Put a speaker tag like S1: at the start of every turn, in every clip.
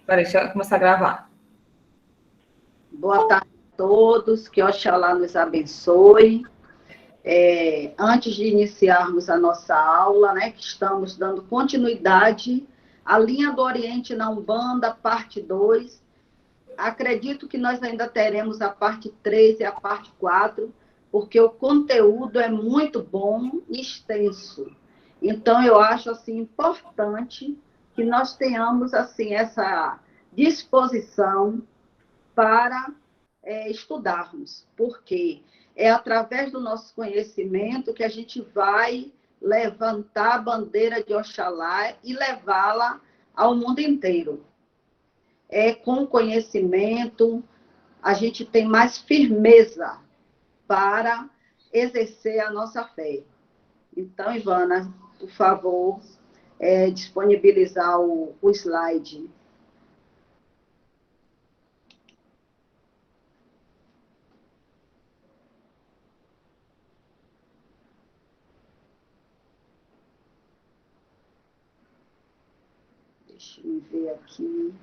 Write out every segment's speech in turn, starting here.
S1: Peraí, deixa eu começar a gravar.
S2: Boa tarde a todos, que Oxalá nos abençoe. Antes de iniciarmos a nossa aula, né, que estamos dando continuidade à linha do Oriente na Umbanda, parte 2. Acredito que nós ainda teremos a parte 3 e a parte 4, porque o conteúdo é muito bom e extenso. Então, eu acho assim, importante que nós tenhamos assim, essa disposição para estudarmos, porque é através do nosso conhecimento que a gente vai levantar a bandeira de Oxalá e levá-la ao mundo inteiro. Com conhecimento, a gente tem mais firmeza para exercer a nossa fé. Então, Ivana, por favor, disponibilizar o slide. Deixa eu ver aqui.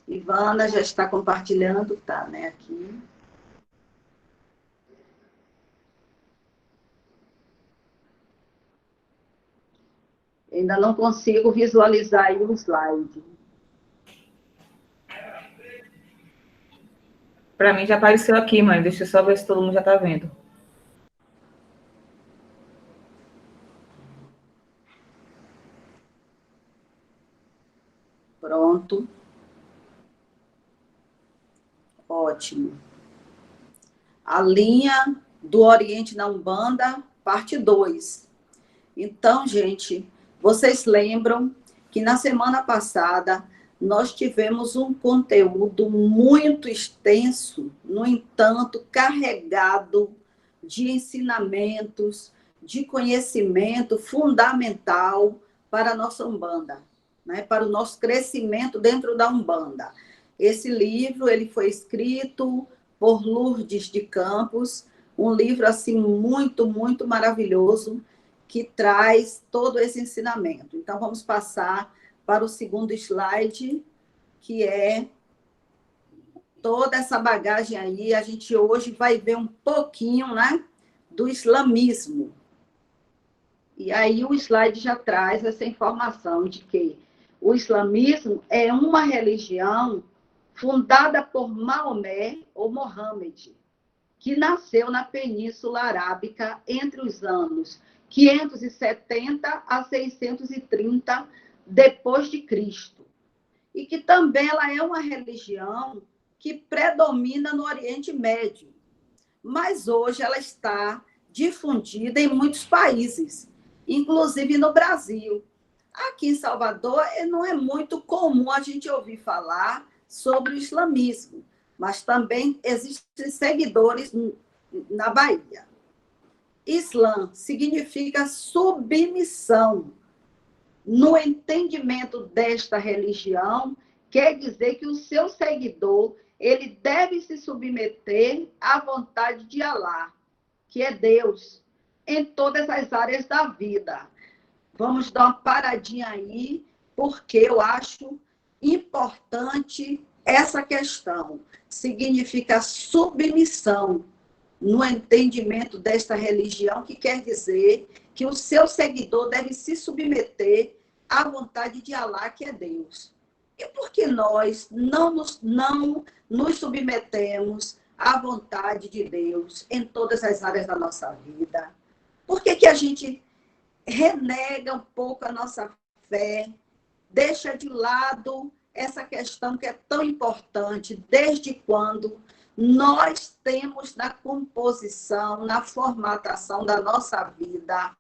S2: Ivana já está compartilhando, tá, né, aqui. Ainda não consigo visualizar aí o slide.
S1: Para mim já apareceu aqui, mãe. Deixa eu só ver se todo mundo já está vendo.
S2: Pronto. Ótimo. A linha do Oriente na Umbanda, parte 2. Então, gente, vocês lembram que na semana passada nós tivemos um conteúdo muito extenso, no entanto, carregado de ensinamentos, de conhecimento fundamental para a nossa Umbanda, né? Para o nosso crescimento dentro da Umbanda. Esse livro ele foi escrito por Lourdes de Campos, um livro assim muito, muito maravilhoso, que traz todo esse ensinamento. Então, vamos passar para o segundo slide, que é toda essa bagagem aí. A gente hoje vai ver um pouquinho, né, do islamismo. E aí o slide já traz essa informação de que o islamismo é uma religião fundada por Maomé ou Mohammed, que nasceu na Península Arábica entre os anos 570 a 630 depois de Cristo. E que também ela é uma religião que predomina no Oriente Médio, mas hoje ela está difundida em muitos países, inclusive no Brasil. Aqui em Salvador não é muito comum a gente ouvir falar sobre o islamismo, mas também existem seguidores na Bahia. Islã significa submissão. No entendimento desta religião, quer dizer que o seu seguidor ele deve se submeter à vontade de Alá, que é Deus, em todas as áreas da vida. Vamos dar uma paradinha aí, porque eu acho importante essa questão. Significa submissão no entendimento desta religião, que quer dizer que o seu seguidor deve se submeter à vontade de Alá, que é Deus. E por que nós não nos submetemos à vontade de Deus em todas as áreas da nossa vida? Por que a gente renega um pouco a nossa fé, deixa de lado essa questão que é tão importante, desde quando nós temos na composição, na formatação da nossa vida,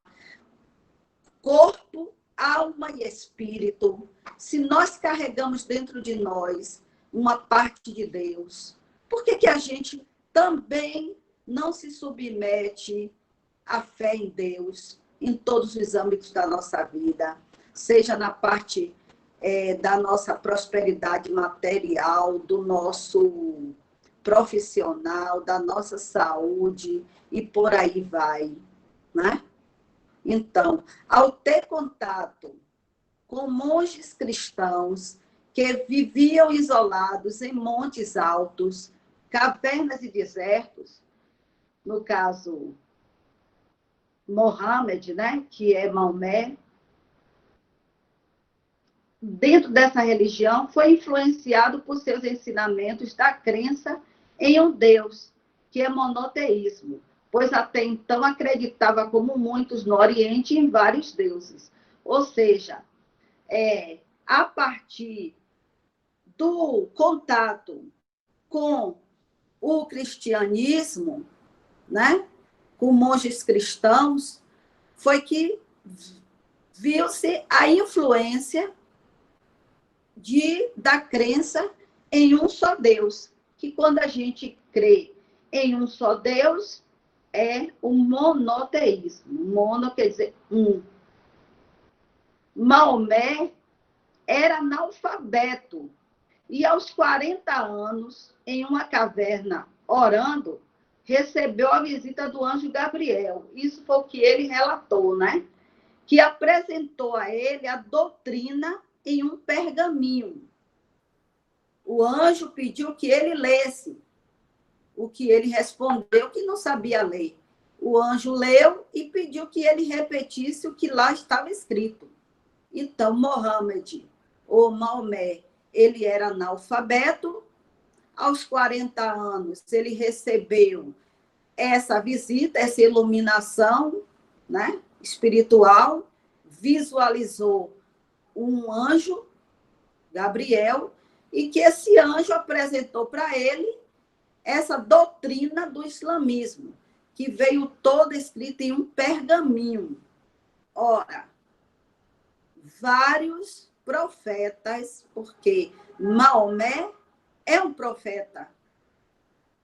S2: corpo, alma e espírito, se nós carregamos dentro de nós uma parte de Deus, por que a gente também não se submete à fé em Deus em todos os âmbitos da nossa vida, seja na parte da nossa prosperidade material, do nosso profissional, da nossa saúde e por aí vai. né? Então, ao ter contato com monges cristãos que viviam isolados em montes altos, cavernas e desertos, no caso, Mohammed, né, que é Maomé, dentro dessa religião, foi influenciado por seus ensinamentos da crença em um Deus, que é monoteísmo, pois até então acreditava, como muitos no Oriente, em vários deuses. Ou seja, a partir do contato com o cristianismo, né, com monges cristãos, foi que viu-se a influência da crença em um só Deus, que quando a gente crê em um só Deus, é o monoteísmo. Mono quer dizer um. Maomé era analfabeto e aos 40 anos, em uma caverna, orando, recebeu a visita do anjo Gabriel. Isso foi o que ele relatou, né? Que apresentou a ele a doutrina em um pergaminho. O anjo pediu que ele lesse, o que ele respondeu que não sabia ler. O anjo leu e pediu que ele repetisse o que lá estava escrito. Então, Mohammed, ou Maomé, ele era analfabeto. Aos 40 anos, ele recebeu essa visita, essa iluminação, né, espiritual, visualizou um anjo, Gabriel, e que esse anjo apresentou para ele essa doutrina do islamismo, que veio toda escrita em um pergaminho. Ora, vários profetas, porque Maomé é um profeta,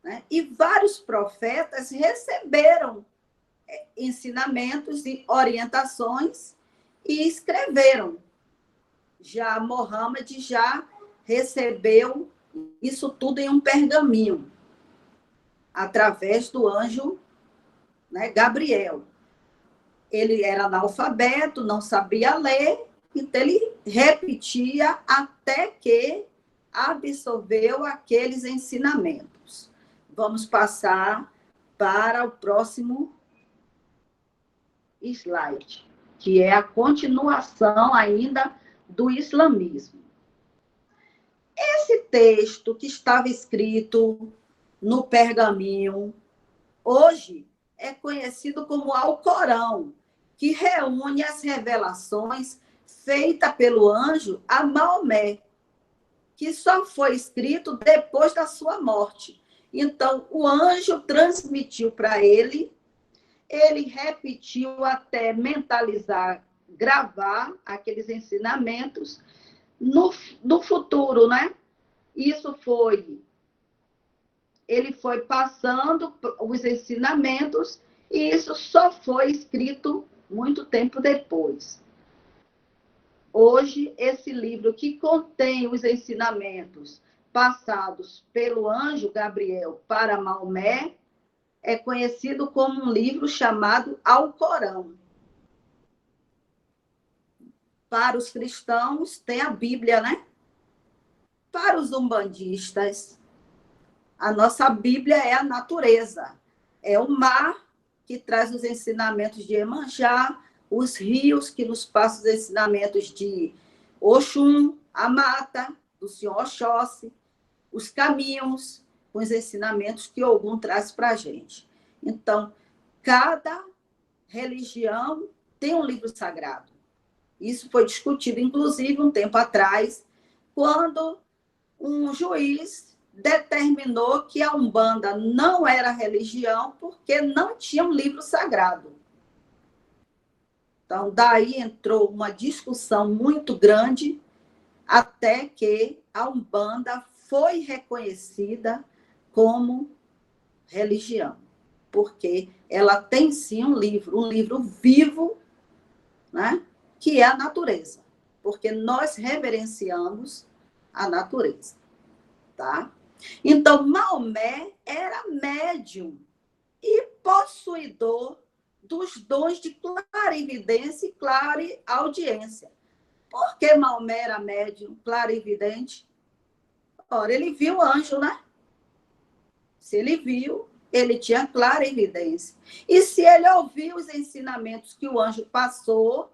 S2: né? E vários profetas receberam ensinamentos e orientações e escreveram. Já Mohammed já recebeu isso tudo em um pergaminho, através do anjo, né, Gabriel. Ele era analfabeto, não sabia ler, então ele repetia até que absorveu aqueles ensinamentos. Vamos passar para o próximo slide, que é a continuação ainda do islamismo. Esse texto que estava escrito no pergaminho, hoje é conhecido como Alcorão, que reúne as revelações feitas pelo anjo a Maomé, que só foi escrito depois da sua morte. Então, o anjo transmitiu para ele repetiu até mentalizar, gravar aqueles ensinamentos no futuro, né? Isso foi... Ele foi passando os ensinamentos e isso só foi escrito muito tempo depois. Hoje, esse livro que contém os ensinamentos passados pelo anjo Gabriel para Maomé é conhecido como um livro chamado Alcorão. Para os cristãos, tem a Bíblia, né? Para os umbandistas, a nossa Bíblia é a natureza. É o mar que traz os ensinamentos de Iemanjá, os rios que nos passam os ensinamentos de Oxum, a mata, do Senhor Oxóssi, os caminhos, com os ensinamentos que Ogum traz para a gente. Então, cada religião tem um livro sagrado. Isso foi discutido, inclusive, um tempo atrás, quando um juiz determinou que a Umbanda não era religião porque não tinha um livro sagrado. Então, daí entrou uma discussão muito grande até que a Umbanda foi reconhecida como religião, porque ela tem sim um livro vivo, né, que é a natureza, porque nós reverenciamos a natureza, tá? Então, Maomé era médium e possuidor dos dons de clarividência e clareaudiência. Por que Maomé era médium, clarividente? Ora, ele viu o anjo, né? Se ele viu, ele tinha clarividência. E se ele ouviu os ensinamentos que o anjo passou,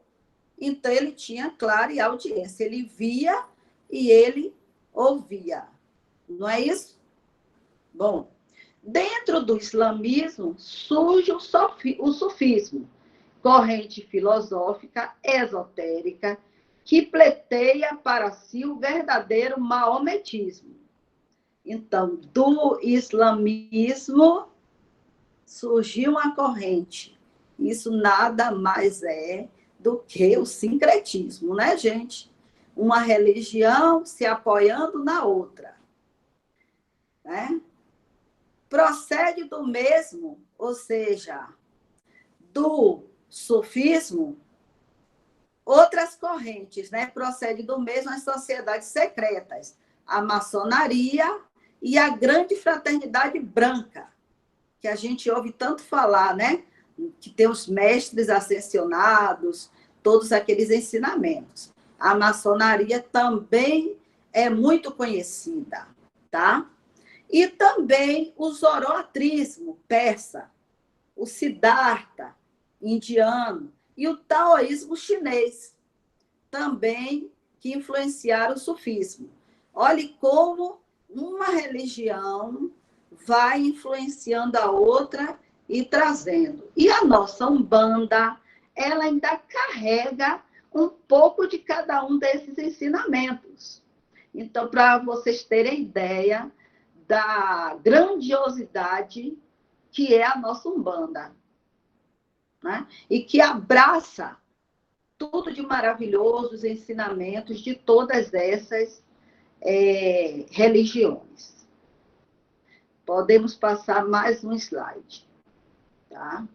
S2: então ele tinha clareaudiência. Ele via e ele ouvia. Não é isso? Bom, dentro do islamismo surge o sufismo, corrente filosófica esotérica que pleiteia para si o verdadeiro maometismo. Então, do islamismo surgiu uma corrente. Isso nada mais é do que o sincretismo, né, gente? Uma religião se apoiando na outra, né? Procede do mesmo, ou seja, do sufismo, outras correntes, né? Procede do mesmo as sociedades secretas, a maçonaria e a grande fraternidade branca, que a gente ouve tanto falar, né? Que tem os mestres ascensionados, todos aqueles ensinamentos. A maçonaria também é muito conhecida, tá? E também o zoroatrismo persa, o Siddhartha indiano e o taoísmo chinês, também que influenciaram o sufismo. Olhe como uma religião vai influenciando a outra e trazendo. E a nossa Umbanda, ela ainda carrega um pouco de cada um desses ensinamentos. Então, para vocês terem ideia da grandiosidade que é a nossa Umbanda, né? E que abraça tudo de maravilhoso, os ensinamentos de todas essas religiões. Podemos passar mais um slide, tá?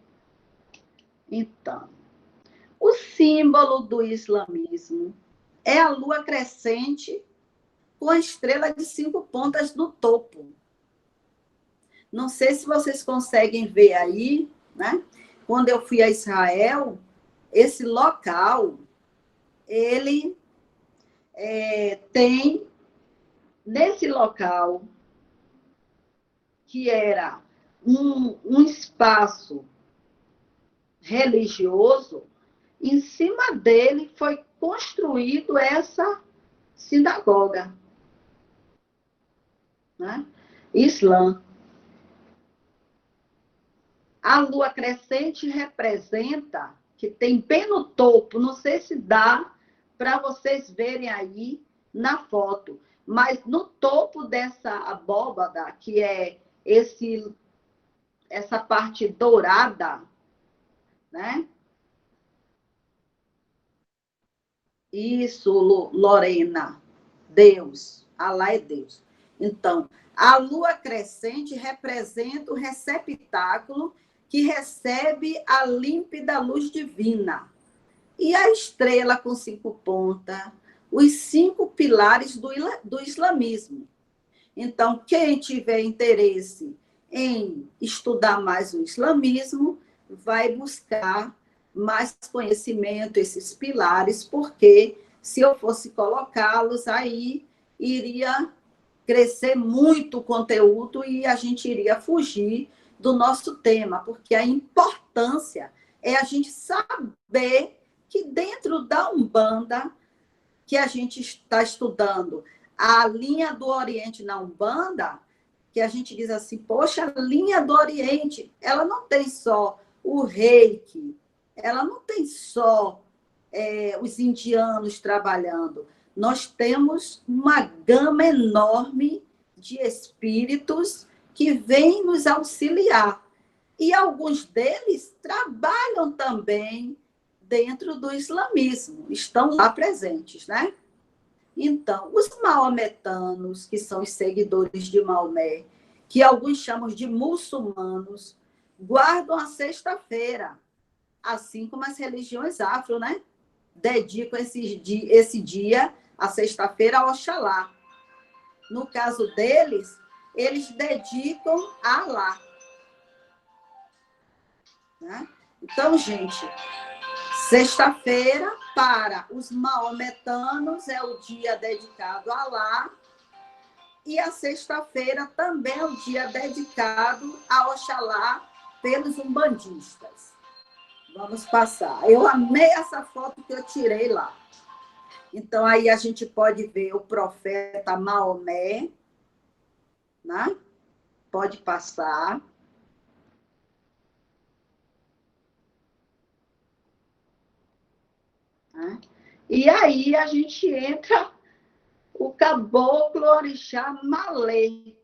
S2: Então, o símbolo do islamismo é a lua crescente com a estrela de 5 pontas no topo. Não sei se vocês conseguem ver aí, né? Quando eu fui a Israel, esse local, ele tem, nesse local, que era um espaço religioso, em cima dele foi construído essa sinagoga, né? Islã. A lua crescente representa, que tem bem no topo, não sei se dá para vocês verem aí na foto, mas no topo dessa abóbada, que é essa parte dourada, né? Isso, Lorena, Deus, Alá é Deus. Então, a lua crescente representa o receptáculo que recebe a límpida luz divina. E a estrela com 5 pontas, os 5 pilares do islamismo. Então, quem tiver interesse em estudar mais o islamismo, vai buscar mais conhecimento, esses pilares, porque se eu fosse colocá-los aí, iria crescer muito o conteúdo e a gente iria fugir do nosso tema, porque a importância é a gente saber que dentro da Umbanda, que a gente está estudando, a linha do Oriente na Umbanda, que a gente diz assim, poxa, a linha do Oriente, ela não tem só o reiki, ela não tem só os indianos trabalhando. Nós temos uma gama enorme de espíritos que vêm nos auxiliar. E alguns deles trabalham também dentro do islamismo, estão lá presentes, né? Então, os maometanos, que são os seguidores de Maomé, que alguns chamam de muçulmanos, guardam a sexta-feira, assim como as religiões afro, né? Dedicam esse dia, a sexta-feira, ao Oxalá. No caso deles, eles dedicam a Alá, né? Então, gente, sexta-feira, para os maometanos, é o dia dedicado a Alá. E a sexta-feira também é o dia dedicado a Oxalá pelos umbandistas. Vamos passar. Eu amei essa foto que eu tirei lá. Então, aí a gente pode ver o profeta Maomé, né? Pode passar. Né? E aí a gente entra o caboclo orixá malê.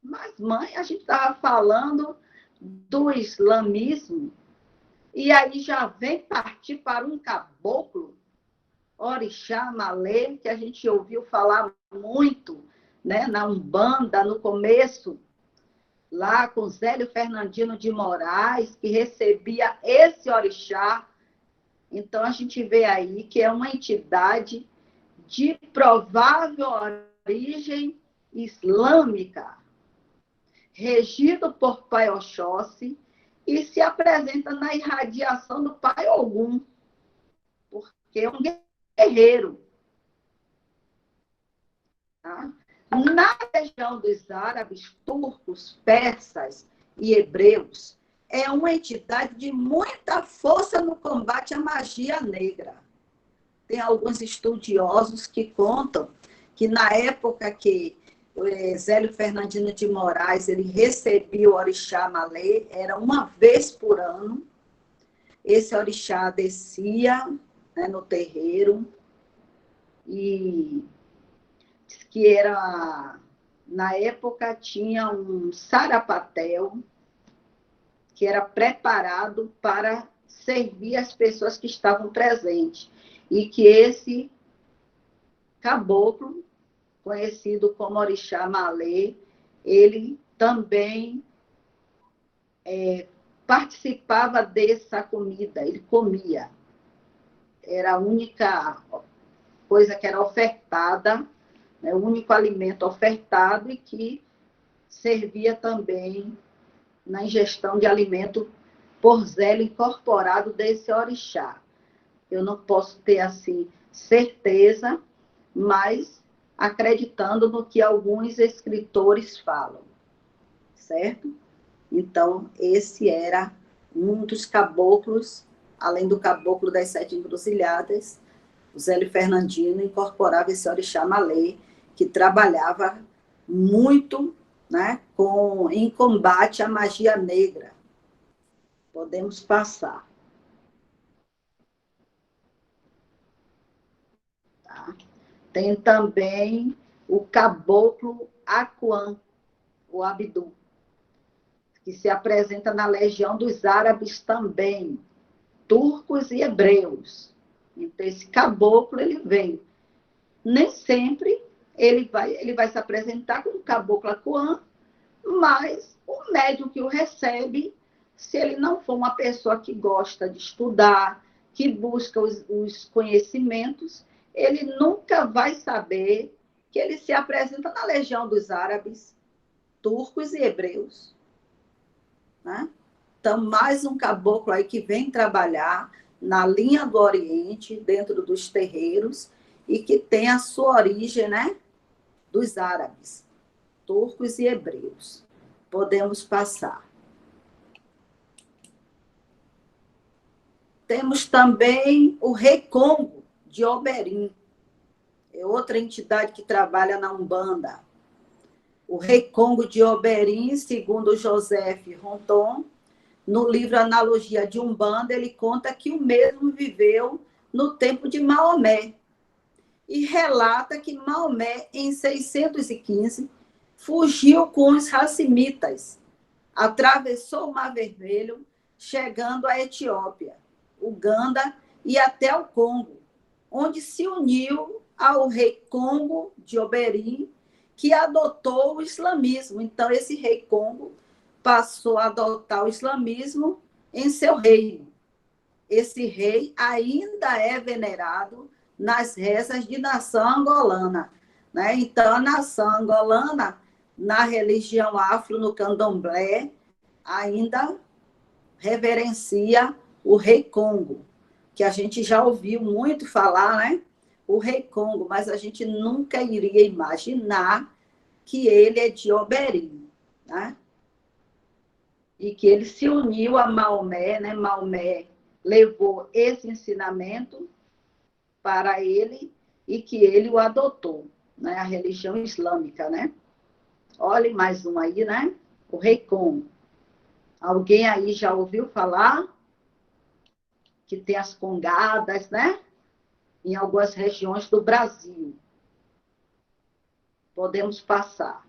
S2: Mas, mãe, a gente estava falando do islamismo, e aí já vem partir para um caboclo orixá malê, que a gente ouviu falar muito, né, na Umbanda, no começo, lá com Zélio Fernandino de Moraes, que recebia esse orixá. Então, a gente vê aí que é uma entidade de provável origem islâmica, regido por Pai Oxóssi, e se apresenta na irradiação do Pai Ogum, porque é um guerreiro. Tá? Na região dos árabes, turcos, persas e hebreus, é uma entidade de muita força no combate à magia negra. Tem alguns estudiosos que contam que na época que Zélio Fernandino de Moraes ele recebia o orixá malê, era uma vez por ano, esse orixá descia, né, no terreiro, e que era, na época, tinha um sarapatel que era preparado para servir as pessoas que estavam presentes. E que esse caboclo, conhecido como orixá malê, ele também participava dessa comida, ele comia. Era a única coisa que era ofertada, né, o único alimento ofertado e que servia também na ingestão de alimento por Zélio incorporado desse orixá. Eu não posso ter, assim, certeza, mas acreditando no que alguns escritores falam, certo? Então, esse era um dos caboclos, além do caboclo das 7 encruzilhadas, o Zélio Fernandino incorporava esse orixá malê, que trabalhava muito, né, em combate à magia negra. Podemos passar. Tá? Tem também o caboclo Aquã, o Abdu, que se apresenta na legião dos árabes também, turcos e hebreus. Então, esse caboclo, ele vem. Nem sempre ele vai se apresentar como caboclo Aquã, mas o médium que o recebe, se ele não for uma pessoa que gosta de estudar, que busca os conhecimentos, ele nunca vai saber que ele se apresenta na legião dos árabes, turcos e hebreus. Né? Então, mais um caboclo aí que vem trabalhar na linha do Oriente, dentro dos terreiros, e que tem a sua origem, né, dos árabes, turcos e hebreus. Podemos passar. Temos também o Rei Congo de Oberim, é outra entidade que trabalha na Umbanda. O Rei Congo de Oberim, segundo Joseph Ronton, no livro Analogia de Umbanda, ele conta que o mesmo viveu no tempo de Maomé. E relata que Maomé, em 615, fugiu com os racimitas, atravessou o Mar Vermelho, chegando à Etiópia, Uganda e até o Congo, onde se uniu ao rei Congo de Oberim, que adotou o islamismo. Então, esse rei Congo passou a adotar o islamismo em seu reino. Esse rei ainda é venerado nas rezas de nação angolana. Né? Então, a nação angolana, na religião afro, no candomblé, ainda reverencia o rei Congo, que a gente já ouviu muito falar, né? O rei Congo, mas a gente nunca iria imaginar que ele é de Oberim, né? E que ele se uniu a Maomé, né? Maomé levou esse ensinamento para ele e que ele o adotou, né? A religião islâmica, né? Olhem mais um aí, né? O rei Congo. Alguém aí já ouviu falar que tem as congadas, né? Em algumas regiões do Brasil. Podemos passar.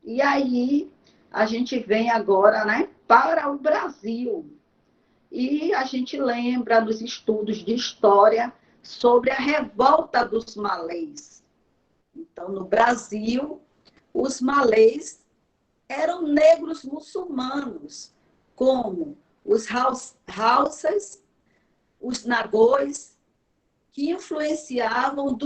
S2: E aí, a gente vem agora, né, para o Brasil. E a gente lembra nos estudos de história sobre a revolta dos malês. Então, no Brasil, os malês eram negros muçulmanos, como os hausas, os nagôs, que influenciavam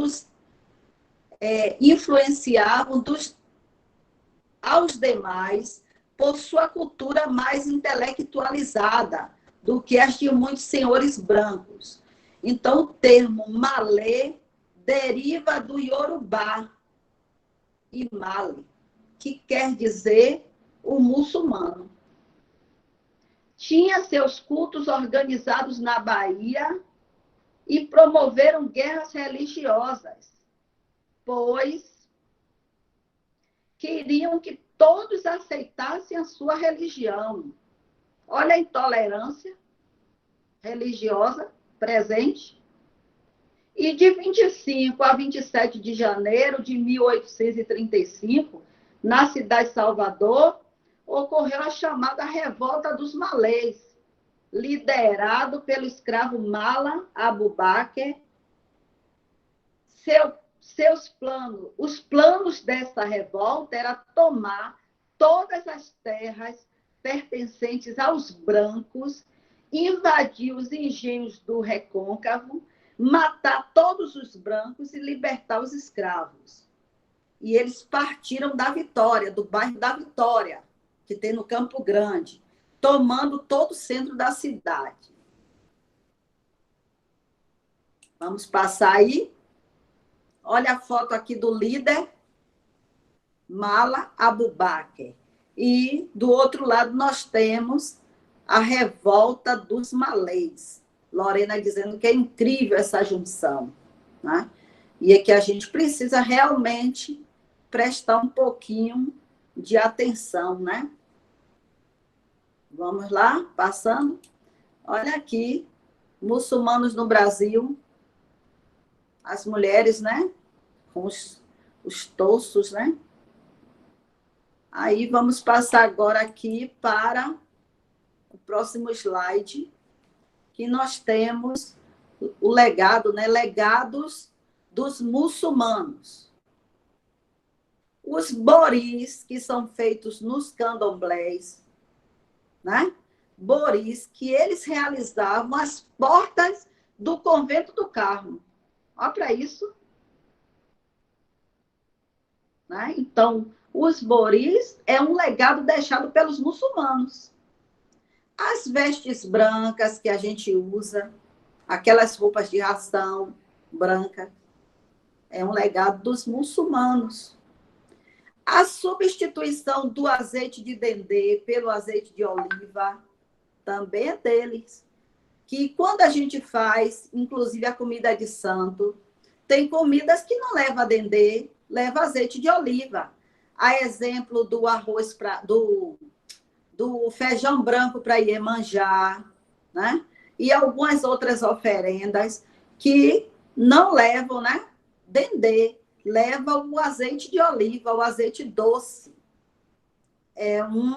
S2: aos demais por sua cultura mais intelectualizada do que as de muitos senhores brancos. Então, o termo malê deriva do iorubá, imale, que quer dizer o muçulmano. Tinha seus cultos organizados na Bahia e promoveram guerras religiosas, pois queriam que todos aceitassem a sua religião. Olha a intolerância religiosa presente. E de 25 a 27 de janeiro de 1835, na cidade de Salvador, ocorreu a chamada Revolta dos Malês, liderado pelo escravo Mala Abubakar. Os planos dessa revolta era tomar todas as terras pertencentes aos brancos, invadir os engenhos do Recôncavo, matar todos os brancos e libertar os escravos. E eles partiram da Vitória, do bairro da Vitória, que tem no Campo Grande, tomando todo o centro da cidade. Vamos passar aí. Olha a foto aqui do líder, Mala Abubakar. E do outro lado nós temos a revolta dos malês. Lorena dizendo que é incrível essa junção, né? E é que a gente precisa realmente prestar um pouquinho de atenção, né? Vamos lá, passando. Olha aqui, muçulmanos no Brasil, as mulheres, né? Com os toços, né? Aí vamos passar agora aqui para o próximo slide, que nós temos o legado, né? Legados dos muçulmanos. Os boris, que são feitos nos candomblés, né? Boris, que eles realizavam às portas do convento do Carmo. Olha para isso. Né? Então, os boris é um legado deixado pelos muçulmanos. As vestes brancas que a gente usa, aquelas roupas de ração branca, é um legado dos muçulmanos. A substituição do azeite de dendê pelo azeite de oliva também é deles. Que quando a gente faz, inclusive a comida de santo, tem comidas que não leva dendê, leva azeite de oliva. A exemplo do arroz do feijão branco para Iemanjá, né? E algumas outras oferendas que não levam, né, dendê, leva o azeite de oliva, o azeite doce. É um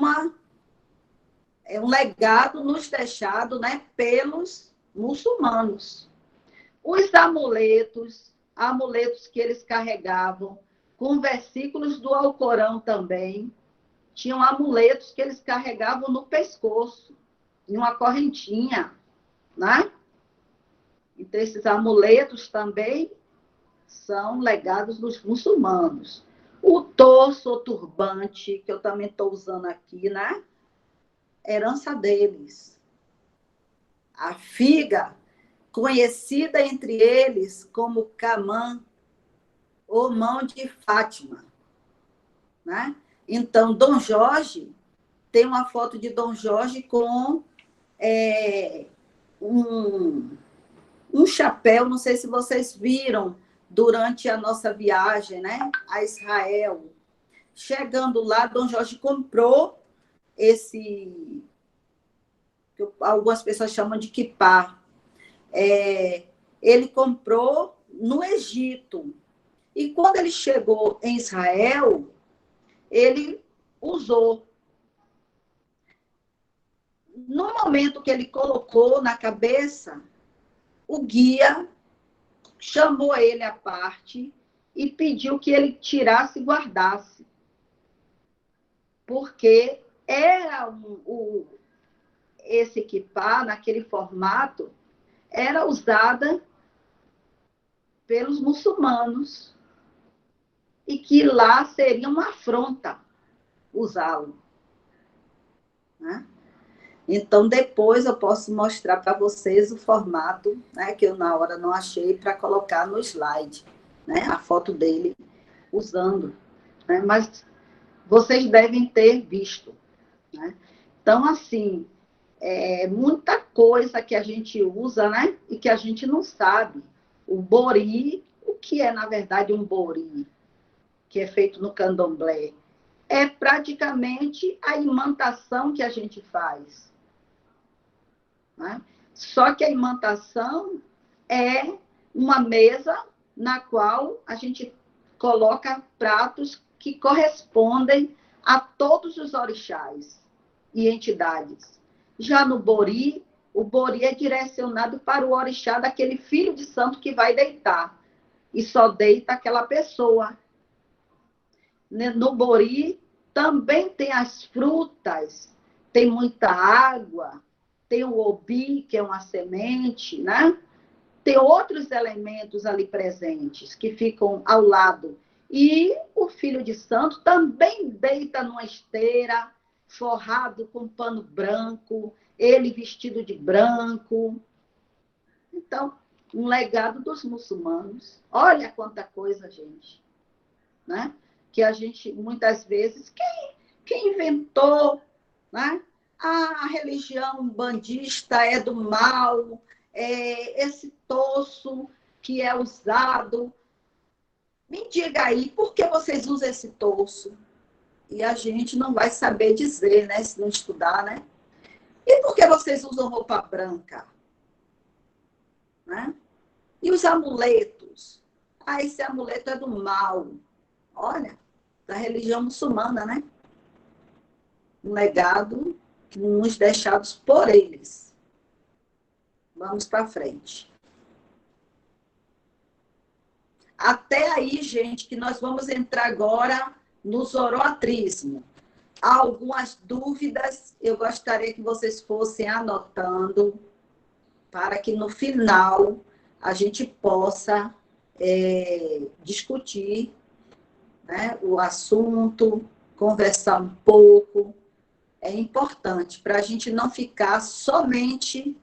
S2: legado nos deixado, né, pelos muçulmanos. Os amuletos que eles carregavam, com versículos do Alcorão também, tinham amuletos que eles carregavam no pescoço, em uma correntinha, né? Então, esses amuletos também são legados dos muçulmanos. O torso ou turbante, que eu também estou usando aqui, né? Herança deles. A figa, conhecida entre eles como Camã, ou mão de Fátima, né? Então, Dom Jorge, tem uma foto de Dom Jorge com um chapéu, não sei se vocês viram, durante a nossa viagem, né, a Israel. Chegando lá, Dom Jorge comprou esse, que algumas pessoas chamam de quipá. Ele comprou no Egito. E quando ele chegou em Israel, ele usou. No momento que ele colocou na cabeça, o guia chamou ele à parte e pediu que ele tirasse e guardasse. Porque era esse equipar, naquele formato, era usada pelos muçulmanos e que lá seria uma afronta usá-lo, né? Então, depois eu posso mostrar para vocês o formato, né, que eu na hora não achei, para colocar no slide, né, a foto dele usando, né? Mas vocês devem ter visto, né? Então, assim, muita coisa que a gente usa, né, e que a gente não sabe. O bori, o que é, na verdade, um bori, que é feito no candomblé? É praticamente a imantação que a gente faz, né? Só que a imantação é uma mesa na qual a gente coloca pratos que correspondem a todos os orixás e entidades. Já no bori, o bori é direcionado para o orixá daquele filho de santo que vai deitar. E só deita aquela pessoa. No bori também tem as frutas, tem muita água, tem o obi, que é uma semente, né? Tem outros elementos ali presentes que ficam ao lado. E o filho de santo também deita numa esteira, forrado com pano branco, ele vestido de branco. Então, um legado dos muçulmanos. Olha quanta coisa, gente, né? Que a gente, muitas vezes, quem inventou, né? A religião bandista é do mal, esse torso que é usado. Me diga aí, por que vocês usam esse torso? E a gente não vai saber dizer, né? Se não estudar, né? E por que vocês usam roupa branca? Né? E os amuletos? Ah, esse amuleto é do mal. Olha, da religião muçulmana, né? Um legado que nos deixados por eles. Vamos para frente. Até aí, gente, que nós vamos entrar agora no zoroatrismo. Há algumas dúvidas, eu gostaria que vocês fossem anotando, para que no final a gente possa discutir, né, o assunto, conversar um pouco. É importante para a gente não ficar somente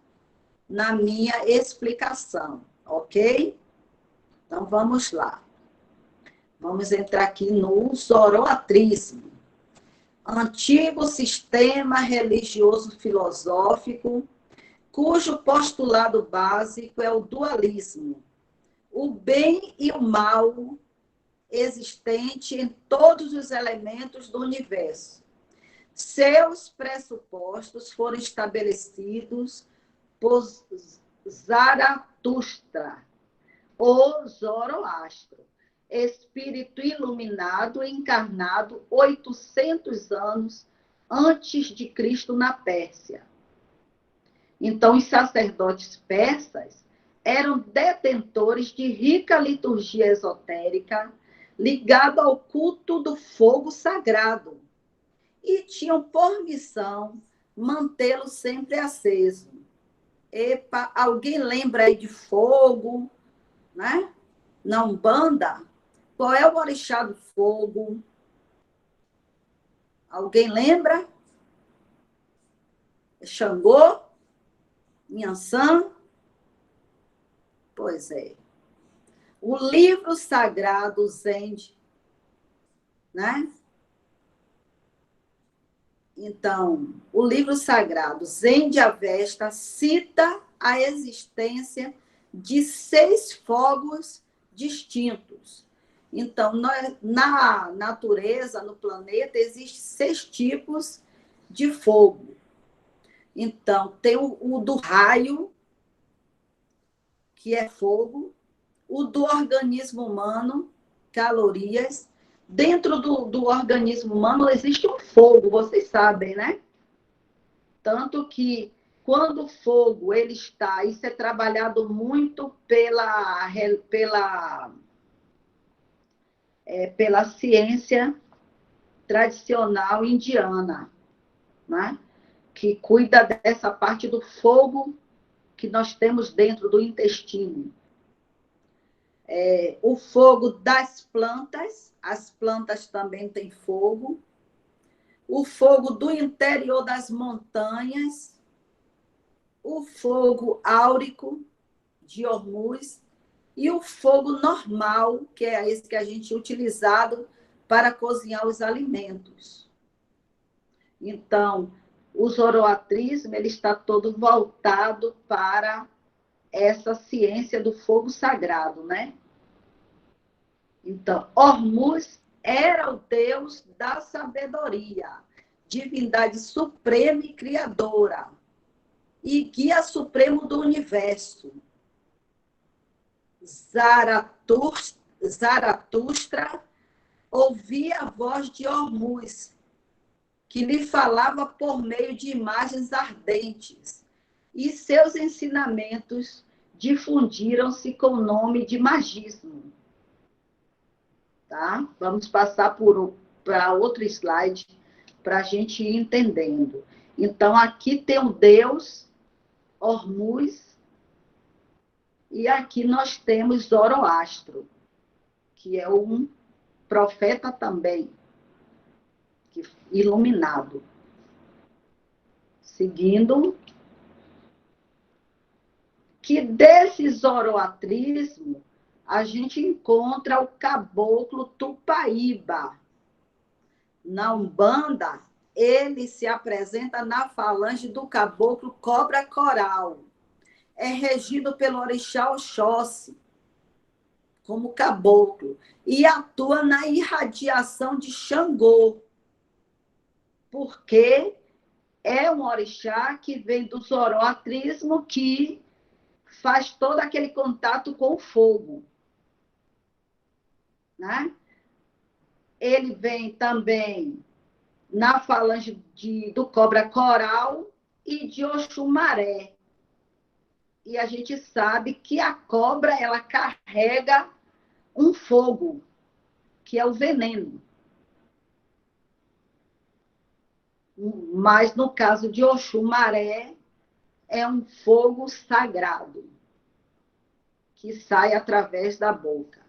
S2: na minha explicação, ok? Então, vamos lá. Vamos entrar aqui no zoroatrismo. Antigo sistema religioso filosófico, cujo postulado básico é o dualismo, o bem e o mal existente em todos os elementos do universo. Seus pressupostos foram estabelecidos por Zaratustra, ou Zoroastro, espírito iluminado encarnado 800 anos antes de Cristo na Pérsia. Então, os sacerdotes persas eram detentores de rica liturgia esotérica ligada ao culto do fogo sagrado e tinham por missão mantê-lo sempre aceso. Epa, alguém lembra aí de fogo, né? Na Umbanda, Qual é o orixá do fogo? Alguém lembra? É Xangô? Inhansã? Pois é. O livro sagrado Zend, né? Então, o livro sagrado Zend Avesta cita a existência de 6 fogos distintos. Então, na natureza, no planeta, existem 6 tipos de fogo. Então, tem o do raio, que é fogo, o do organismo humano, calorias. Dentro do organismo humano existe um fogo, vocês sabem, né? Tanto que quando o fogo ele está, isso é trabalhado muito pela ciência tradicional indiana, né? Que cuida dessa parte do fogo que nós temos dentro do intestino. O fogo das plantas, as plantas também têm fogo. O fogo do interior das montanhas, o fogo áurico de Hormuz e o fogo normal, que é esse que a gente utilizado para cozinhar os alimentos. Então, o zoroatrismo ele está todo voltado para essa ciência do fogo sagrado, né? Então, Hormuz era o deus da sabedoria, divindade suprema e criadora, e guia supremo do universo. Zaratustra ouvia a voz de Hormuz, que lhe falava por meio de imagens ardentes, e seus ensinamentos difundiram-se com o nome de magismo. Tá? Vamos passar para outro slide para a gente ir entendendo. Então, aqui tem o deus Hormuz e aqui nós temos Zoroastro, que é um profeta também, iluminado. Seguindo, que desse zoroatrismo a gente encontra o caboclo Tupaíba. Na Umbanda, ele se apresenta na falange do caboclo Cobra Coral. É regido pelo orixá Oxóssi, como caboclo, e atua na irradiação de Xangô, porque é um orixá que vem do zoroatrismo, que faz todo aquele contato com o fogo, né? Ele vem também na falange do Cobra Coral e de Oxumaré. E a gente sabe que a cobra ela carrega um fogo, que é o veneno. Mas no caso de Oxumaré, é um fogo sagrado, que sai através da boca.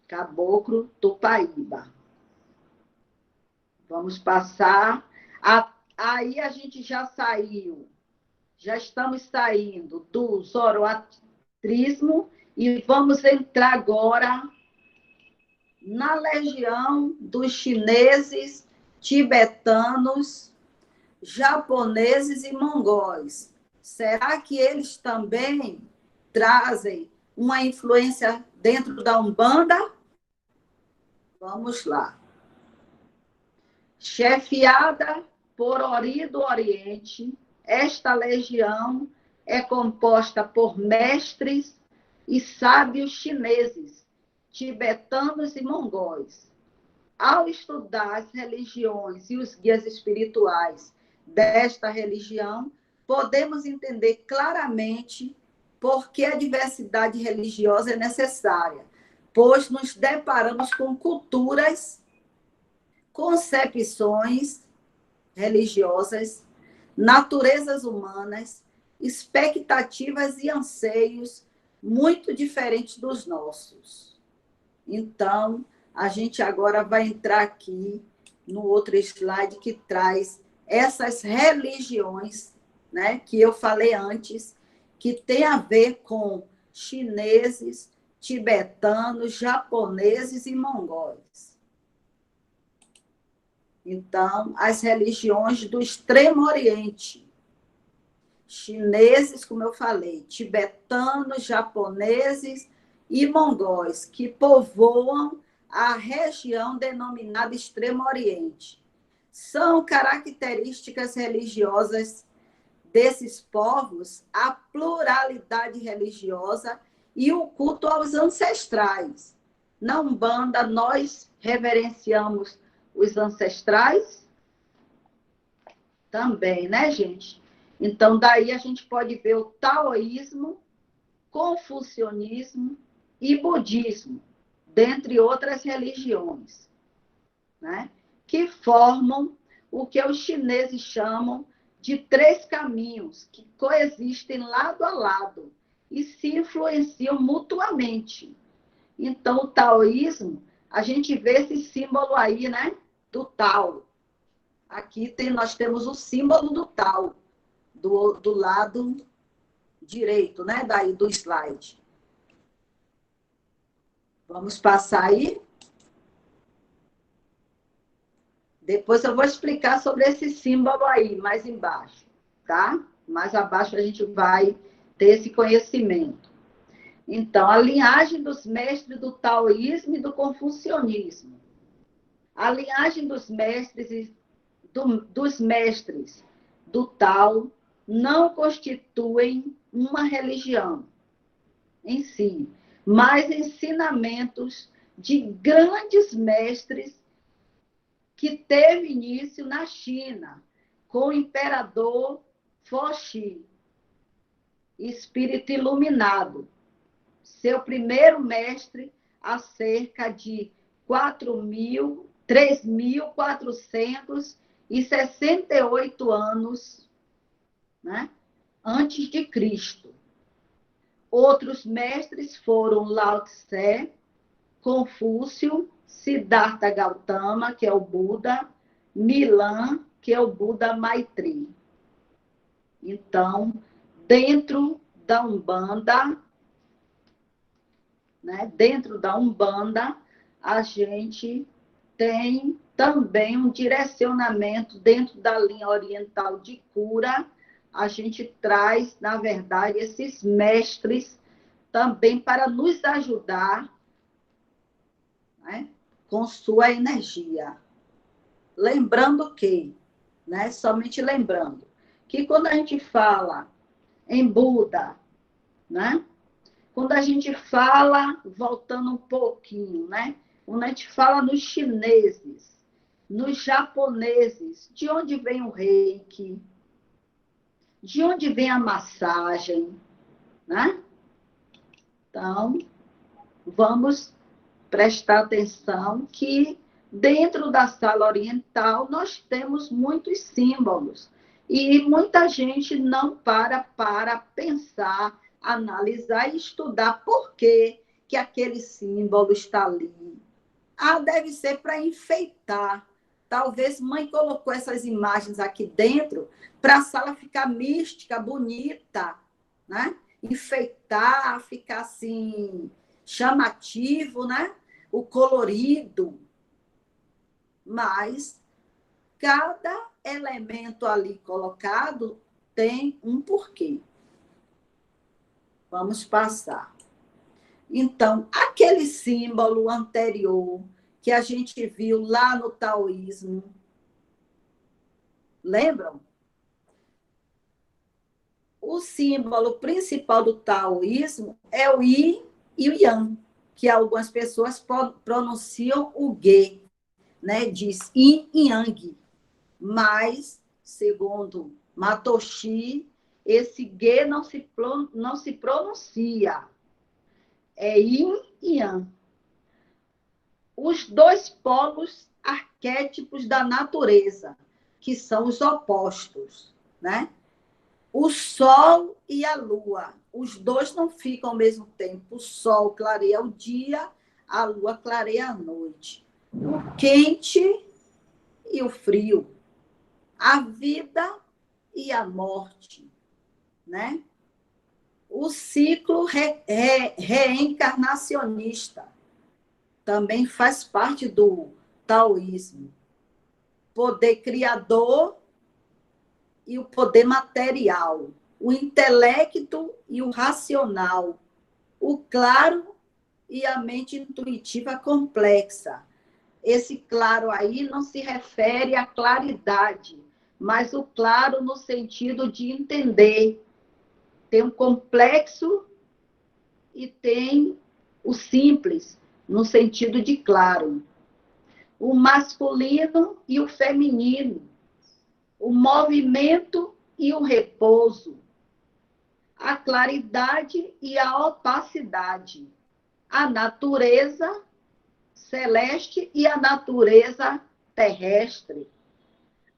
S2: Caboclo Tupaíba. Vamos passar. Aí a gente já estamos saindo do zoroatrismo e vamos entrar agora na legião dos chineses, tibetanos, japoneses e mongóis. Será que eles também trazem uma influência dentro da Umbanda? Vamos lá. Chefiada por Ori do Oriente, esta legião é composta por mestres e sábios chineses, tibetanos e mongóis. Ao estudar as religiões e os guias espirituais desta religião, podemos entender claramente por que a diversidade religiosa é necessária, pois nos deparamos com culturas, concepções religiosas, naturezas humanas, expectativas e anseios muito diferentes dos nossos. Então, a gente agora vai entrar aqui no outro slide que traz essas religiões, né, que eu falei antes, que tem a ver com chineses, tibetanos, japoneses e mongóis. Então, as religiões do Extremo Oriente, chineses, como eu falei, tibetanos, japoneses e mongóis, que povoam a região denominada Extremo Oriente. São características religiosas desses povos a pluralidade religiosa e o culto aos ancestrais. Na Umbanda, nós reverenciamos os ancestrais também, né, gente? Então, daí a gente pode ver o taoísmo, confucionismo e budismo, dentre outras religiões, né? Que formam o que os chineses chamam de 3 caminhos, que coexistem lado a lado e se influenciam mutuamente. Então, o taoísmo, a gente vê esse símbolo aí, né? Do Tao. Aqui nós temos o símbolo do Tao, do lado direito, né? Daí do slide. Vamos passar aí. Depois eu vou explicar sobre esse símbolo aí, mais embaixo, tá? Mais abaixo a gente vai ter esse conhecimento. Então, a linhagem dos mestres do taoísmo e do confucionismo. A linhagem dos mestres do Tao não constituem uma religião em si, mas ensinamentos de grandes mestres que teve início na China, com o imperador Foxi, espírito iluminado. Seu primeiro mestre há cerca de 3.468 anos, né, antes de Cristo. Outros mestres foram Lao Tse, Confúcio, Siddhartha Gautama, que é o Buda, Milan, que é o Buda Maitri. Então, dentro da Umbanda, né, a gente tem também um direcionamento dentro da linha oriental de cura. A gente traz, na verdade, esses mestres também para nos ajudar, né, com sua energia. Lembrando que, né, somente lembrando, que quando a gente fala em Buda, né, quando a gente fala, voltando um pouquinho, né, quando a gente fala nos chineses, nos japoneses, de onde vem o reiki, de onde vem a massagem, né? Então, vamos prestar atenção que dentro da sala oriental nós temos muitos símbolos e muita gente não para pensar, analisar e estudar por que aquele símbolo está ali. Ah, deve ser para enfeitar. Talvez mãe colocou essas imagens aqui dentro para a sala ficar mística, bonita, né? Enfeitar, ficar assim chamativo, né? O colorido. Mas cada elemento ali colocado tem um porquê. Vamos passar. Então, aquele símbolo anterior que a gente viu lá no taoísmo, lembram? O símbolo principal do taoísmo é o Yi e o Yang, que algumas pessoas pronunciam o Ge, né? Diz Yin e Yang. Mas, segundo Matoshi, esse Ge não se pronuncia. É Yin e Yang. Os dois polos arquétipos da natureza, que são os opostos, né? O Sol e a Lua. os dois não ficam ao mesmo tempo. O sol clareia o dia, a lua clareia a noite. O quente e o frio. A vida e a morte, né? O ciclo reencarnacionista também faz parte do taoísmo. Poder criador e o poder material, o intelecto e o racional, o claro e a mente intuitiva complexa. Esse claro aí não se refere à claridade, mas o claro no sentido de entender. Tem o complexo e tem o simples, no sentido de claro. O masculino e o feminino, o movimento e o repouso, a claridade e a opacidade, a natureza celeste e a natureza terrestre,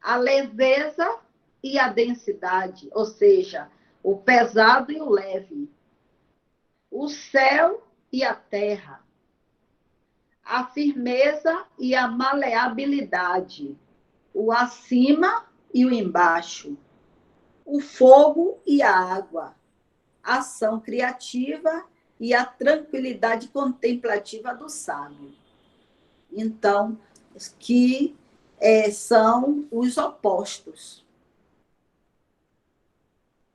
S2: a leveza e a densidade, ou seja, o pesado e o leve, o céu e a terra, a firmeza e a maleabilidade, o acima e o embaixo, o fogo e a água, a ação criativa e a tranquilidade contemplativa do sábio. Então, que são os opostos.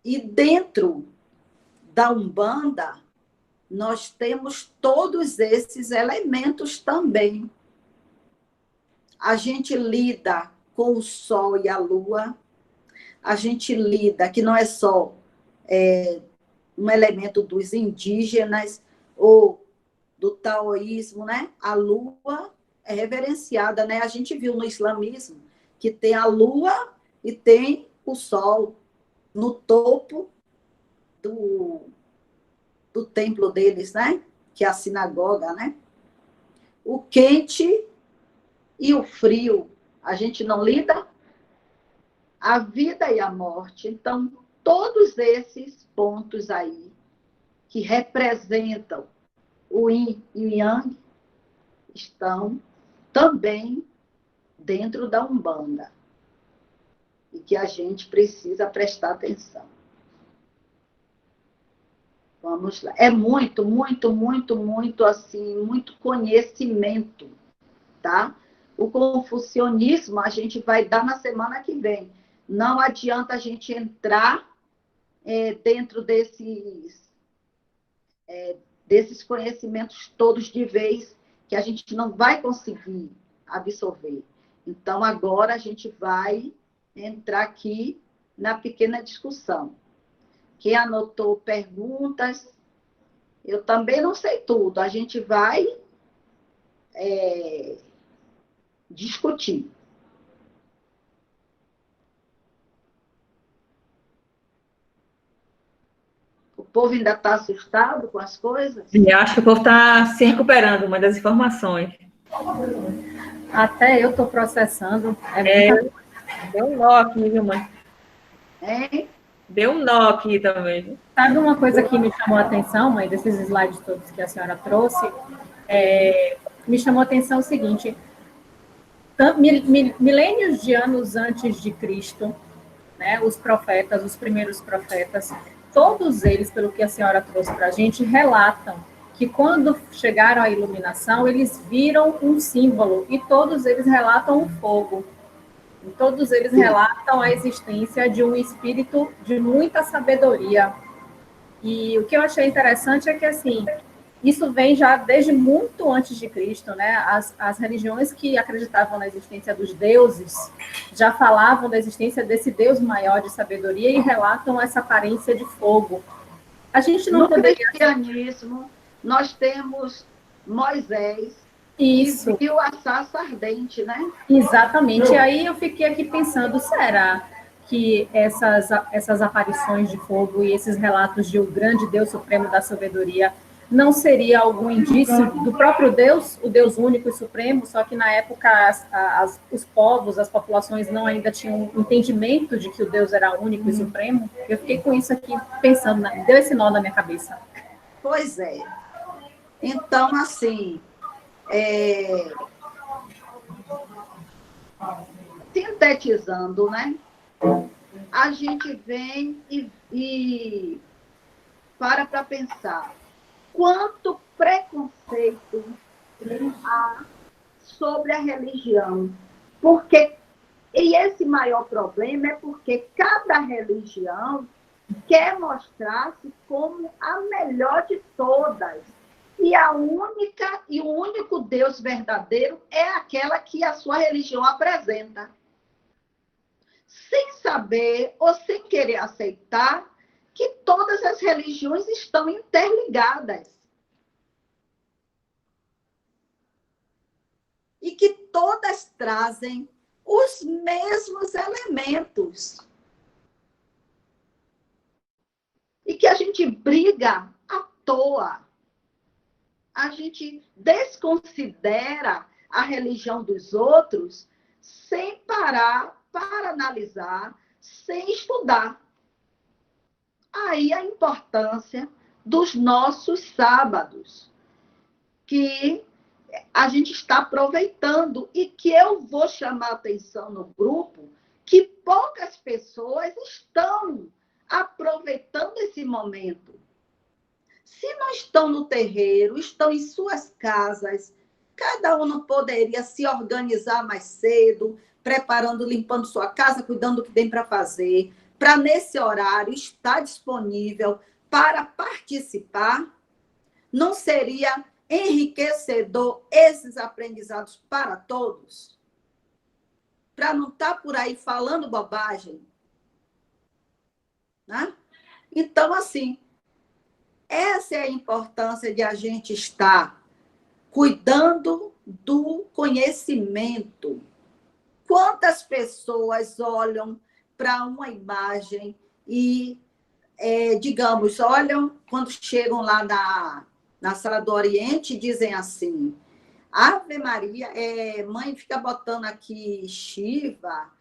S2: E dentro da Umbanda, nós temos todos esses elementos também. A gente lida com o sol e a lua, a gente lida, que não é só um elemento dos indígenas ou do taoísmo, né? A lua é reverenciada, né? A gente viu no islamismo que tem a lua e tem o sol no topo do templo deles, né? Que é a sinagoga, né? O quente e o frio, a gente não lida? A vida e a morte. Então, todos esses pontos aí que representam o yin e o yang estão também dentro da Umbanda e que a gente precisa prestar atenção. Vamos lá. É muito, muito, muito, muito assim, muito conhecimento, tá? O confucionismo a gente vai dar na semana que vem. Não adianta a gente entrar dentro desses conhecimentos todos de vez, que a gente não vai conseguir absorver. Então, agora a gente vai entrar aqui na pequena discussão. Quem anotou perguntas, eu também não sei tudo, a gente vai discutir. O povo ainda está assustado com as coisas?
S1: E acho que o povo está se recuperando, uma das informações.
S3: Até eu estou processando.
S1: Deu um nó aqui, viu, mãe? Deu um nó aqui também.
S3: Sabe uma coisa que me chamou a atenção, mãe, desses slides todos que a senhora trouxe? Me chamou a atenção o seguinte: milênios de anos antes de Cristo, né, os profetas, os primeiros profetas, todos eles, pelo que a senhora trouxe para a gente, relatam que quando chegaram à iluminação, eles viram um símbolo, e todos eles relatam o fogo. E todos eles relatam a existência de um espírito de muita sabedoria. E o que eu achei interessante é que, assim, isso vem já desde muito antes de Cristo, né? As religiões que acreditavam na existência dos deuses já falavam da existência desse Deus maior de sabedoria e relatam essa aparência de fogo. A gente não poderia...
S2: No cristianismo, nós temos Moisés,
S3: isso,
S2: que viu a sarça ardente, né?
S3: Exatamente. E aí eu fiquei aqui pensando, será que essas aparições de fogo e esses relatos de o grande Deus supremo da sabedoria não seria algum indício do próprio Deus, o Deus único e supremo, só que na época os povos, as populações não ainda tinham entendimento de que o Deus era único e supremo? Eu fiquei com isso aqui pensando, deu esse nó na minha cabeça.
S2: Pois é. Então, assim, sintetizando, né? A gente vem e para pensar quanto preconceito há sobre a religião. E esse maior problema é porque cada religião quer mostrar-se como a melhor de todas. E o único Deus verdadeiro é aquela que a sua religião apresenta. Sem saber ou sem querer aceitar que todas as religiões estão interligadas. E que todas trazem os mesmos elementos. E que a gente briga à toa. A gente desconsidera a religião dos outros sem parar para analisar, sem estudar. Aí a importância dos nossos sábados, que a gente está aproveitando e que eu vou chamar a atenção no grupo, que poucas pessoas estão aproveitando esse momento. Se não estão no terreiro, estão em suas casas, cada um não poderia se organizar mais cedo, preparando, limpando sua casa, cuidando do que tem para fazer, para nesse horário estar disponível para participar? Não seria enriquecedor esses aprendizados para todos? Para não estar por aí falando bobagem? Né? Então, assim, essa é a importância de a gente estar cuidando do conhecimento. Quantas pessoas olham para uma imagem e, digamos, olham quando chegam lá na Sala do Oriente e dizem assim: Ave Maria, mãe fica botando aqui Shiva,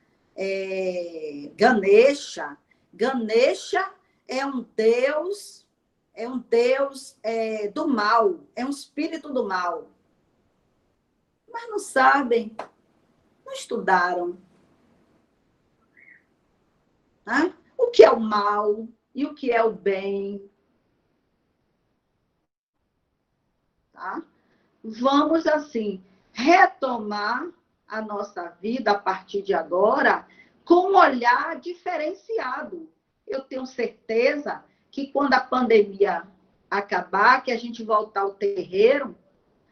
S2: Ganesha. Ganesha é um deus do mal, é um espírito do mal. Mas não sabem, não estudaram. Né? O que é o mal e o que é o bem. Tá? Vamos, assim, retomar a nossa vida a partir de agora com um olhar diferenciado. Eu tenho certeza que quando a pandemia acabar, que a gente voltar ao terreiro,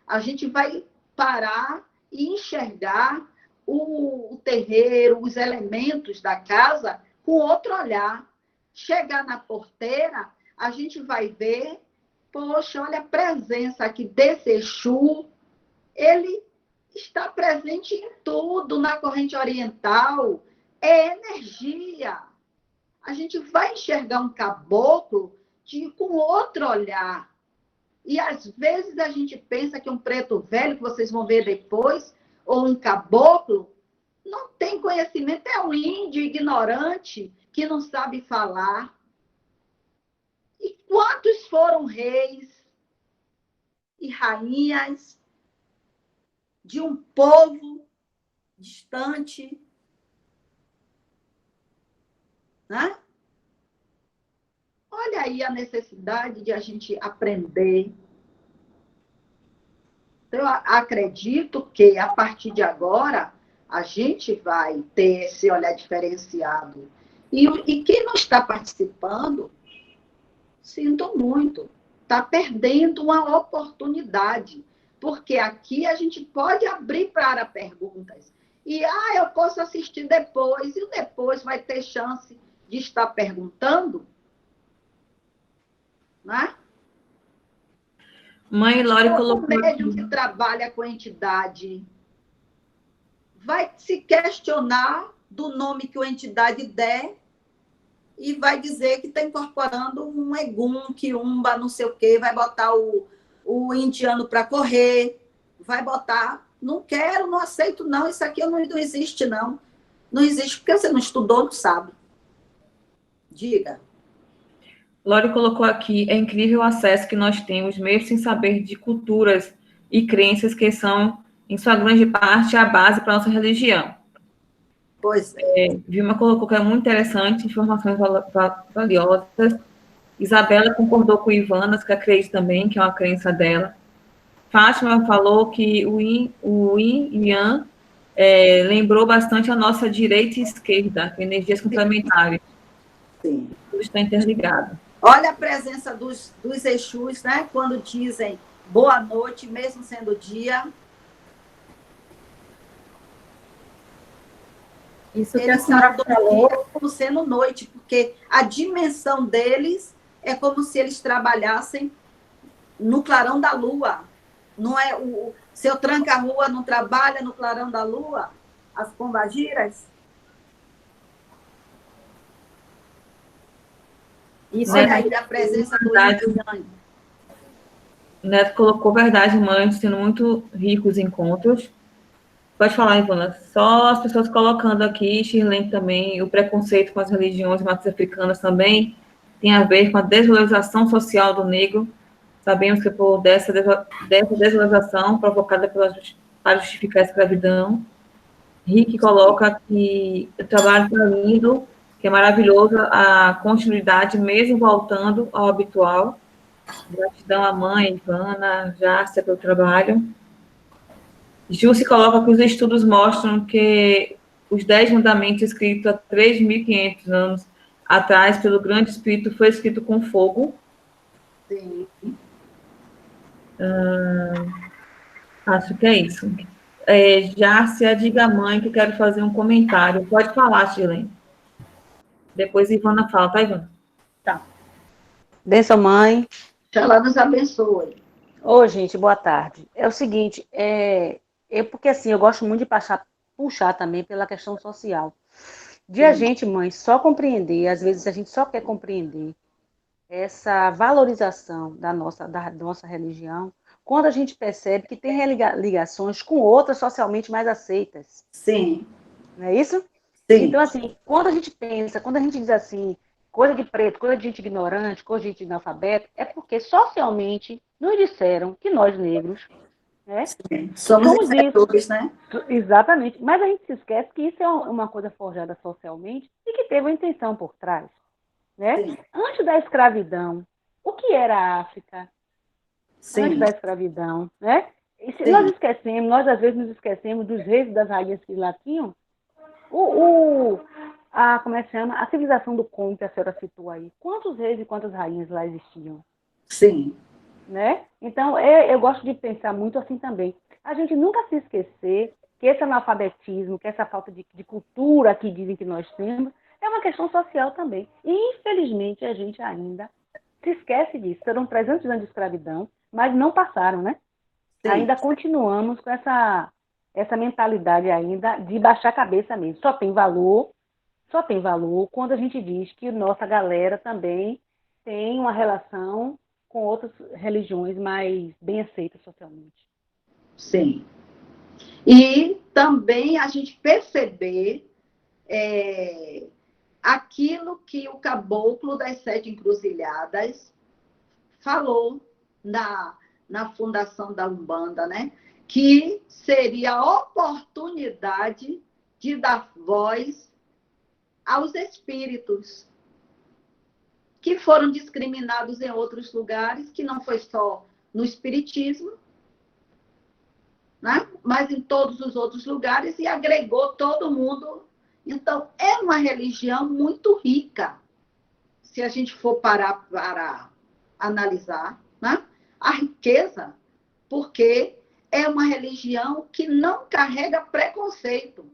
S2: a gente vai parar e enxergar o terreiro, os elementos da casa com outro olhar. Chegar na porteira, a gente vai ver, poxa, olha a presença aqui desse Exu, ele está presente em tudo, na corrente oriental, é energia. A gente vai enxergar um caboclo com outro olhar. E, às vezes, a gente pensa que um preto velho, que vocês vão ver depois, ou um caboclo, não tem conhecimento, é um índio ignorante que não sabe falar. E quantos foram reis e rainhas de um povo distante, né? Olha aí a necessidade de a gente aprender. Eu acredito que, a partir de agora, a gente vai ter esse olhar diferenciado. E quem não está participando, sinto muito, está perdendo uma oportunidade. Porque aqui a gente pode abrir para perguntas. E, eu posso assistir depois, e depois vai ter chance de estar perguntando, né?
S1: Mãe Lore colocou.
S2: O médium que trabalha com entidade vai se questionar do nome que a entidade der e vai dizer que está incorporando um egum, quiumba, não sei o quê, vai botar o indiano para correr, vai botar... Não quero, não aceito, não. Isso aqui não existe, não. Não existe porque você não estudou, não sabe. Diga.
S1: Lore colocou aqui, é incrível o acesso que nós temos, mesmo sem saber de culturas e crenças que são, em sua grande parte, a base para a nossa religião.
S2: Pois é.
S1: Vilma colocou que é muito interessante, informações valiosas. Isabela concordou com Ivana, que acredita também, que é uma crença dela. Fátima falou que o Yin e Yang lembrou bastante a nossa direita e esquerda, energias complementares.
S2: Sim.
S1: Tudo está interligado.
S2: Olha a presença dos Exus, né? Quando dizem boa noite, mesmo sendo dia.
S3: Isso que a senhora falou.
S2: Como sendo noite, porque a dimensão deles é como se eles trabalhassem no clarão da lua. Não é o seu tranca-rua não trabalha no clarão da lua? As pombagiras?
S3: Isso
S2: olha aí a presença do Yang.
S1: Neto colocou verdade, mãe, sendo muito ricos encontros. Pode falar, Ivana. Só as pessoas colocando aqui, Shirlene também, o preconceito com as religiões matriz africanas também tem a ver com a desvalorização social do negro. Sabemos que por dessa desvalorização provocada para justificar a escravidão. Rick coloca que o trabalho está lindo, que é maravilhoso a continuidade, mesmo voltando ao habitual. Gratidão à mãe, Ivana, Járcia, pelo trabalho. Ju se coloca que os estudos mostram que os 10 mandamentos escritos há 3.500 anos atrás pelo grande espírito foi escrito com fogo.
S2: Sim.
S1: Acho que é isso. Járcia, diga à mãe que quero fazer um comentário. Pode falar, Shirlene. Depois Ivana fala, tá, Ivana?
S3: Tá.
S4: Benção, mãe.
S2: Que ela nos abençoe.
S4: Ô, gente, boa tarde. É o seguinte, porque assim, eu gosto muito de puxar também pela questão social. De a gente, mãe, só compreender, às vezes a gente só quer compreender essa valorização da nossa religião, quando a gente percebe que tem ligações com outras socialmente mais aceitas.
S2: Sim.
S4: Não é isso?
S2: Sim.
S4: Então, assim, quando a gente pensa, quando a gente diz assim, coisa de preto, coisa de gente ignorante, coisa de gente analfabeto, é porque socialmente nos disseram que nós negros, né,
S2: somos isso, né?
S4: Exatamente. Mas a gente se esquece que isso é uma coisa forjada socialmente e que teve uma intenção por trás, né?
S2: Sim.
S4: Antes da escravidão, o que era a África?
S2: Sim.
S4: Antes da escravidão, né? E se nós às vezes nos esquecemos dos reis e das rainhas que lá tinham, como é que chama? A civilização do Congo que a senhora citou aí. Quantos reis e quantas rainhas lá existiam?
S2: Sim.
S4: Né? Então, eu gosto de pensar muito assim também. A gente nunca se esquecer que esse analfabetismo, que essa falta de cultura que dizem que nós temos, é uma questão social também. E, infelizmente, a gente ainda se esquece disso. Foram 300 anos de escravidão, mas não passaram, né? Sim. Ainda continuamos com essa mentalidade ainda de baixar a cabeça mesmo. Só tem valor quando a gente diz que nossa galera também tem uma relação com outras religiões mais bem aceitas socialmente.
S2: Sim. E também a gente perceber aquilo que o caboclo das 7 encruzilhadas falou na fundação da Umbanda, né? Que seria a oportunidade de dar voz aos espíritos que foram discriminados em outros lugares, que não foi só no espiritismo, né? Mas em todos os outros lugares, e agregou todo mundo. Então, é uma religião muito rica, se a gente for parar para analisar, né? A riqueza, porque é uma religião que não carrega preconceito.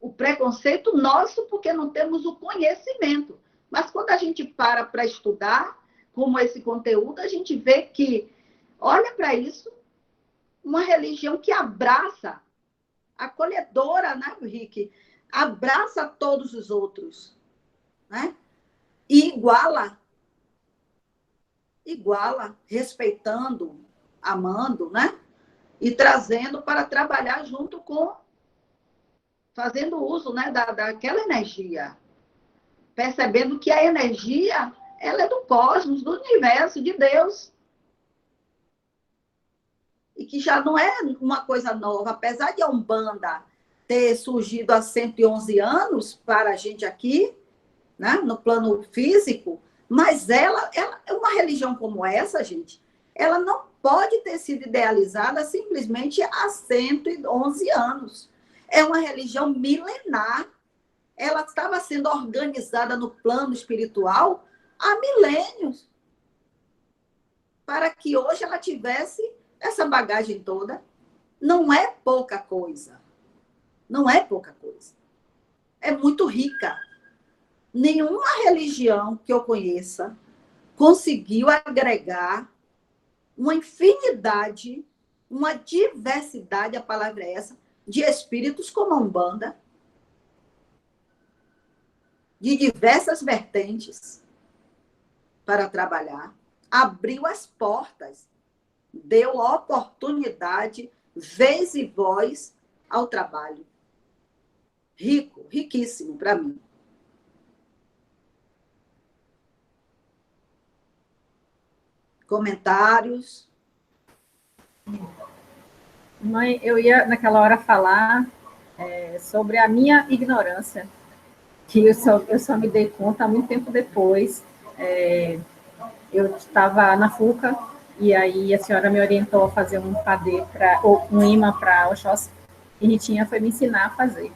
S2: O preconceito nosso, porque não temos o conhecimento. Mas quando a gente para estudar, como esse conteúdo, a gente vê que, olha para isso, uma religião que abraça, acolhedora, né, Rick? abraça todos os outros, né? E iguala, respeitando, amando, né? E trazendo para trabalhar junto com, fazendo uso, né, daquela energia, percebendo que a energia, ela é do cosmos, do universo, de Deus. E que já não é uma coisa nova, apesar de a Umbanda ter surgido há 111 anos para a gente aqui, né, no plano físico, mas ela é uma religião como essa, gente, ela não pode ter sido idealizada simplesmente há 111 anos. É uma religião milenar. Ela estava sendo organizada no plano espiritual há milênios, para que hoje ela tivesse essa bagagem toda. Não é pouca coisa. Não é pouca coisa. É muito rica. Nenhuma religião que eu conheça conseguiu agregar uma infinidade, uma diversidade, a palavra é essa, de espíritos como a Umbanda, de diversas vertentes para trabalhar, abriu as portas, deu oportunidade, vez e voz ao trabalho. Rico, riquíssimo para mim. Comentários?
S3: Mãe, eu ia naquela hora falar sobre a minha ignorância, que eu só me dei conta há muito tempo depois. Eu estava na FUCA, e aí a senhora me orientou a fazer um padê, ou um imã para Oxóssi, e Ritinha foi me ensinar a fazer.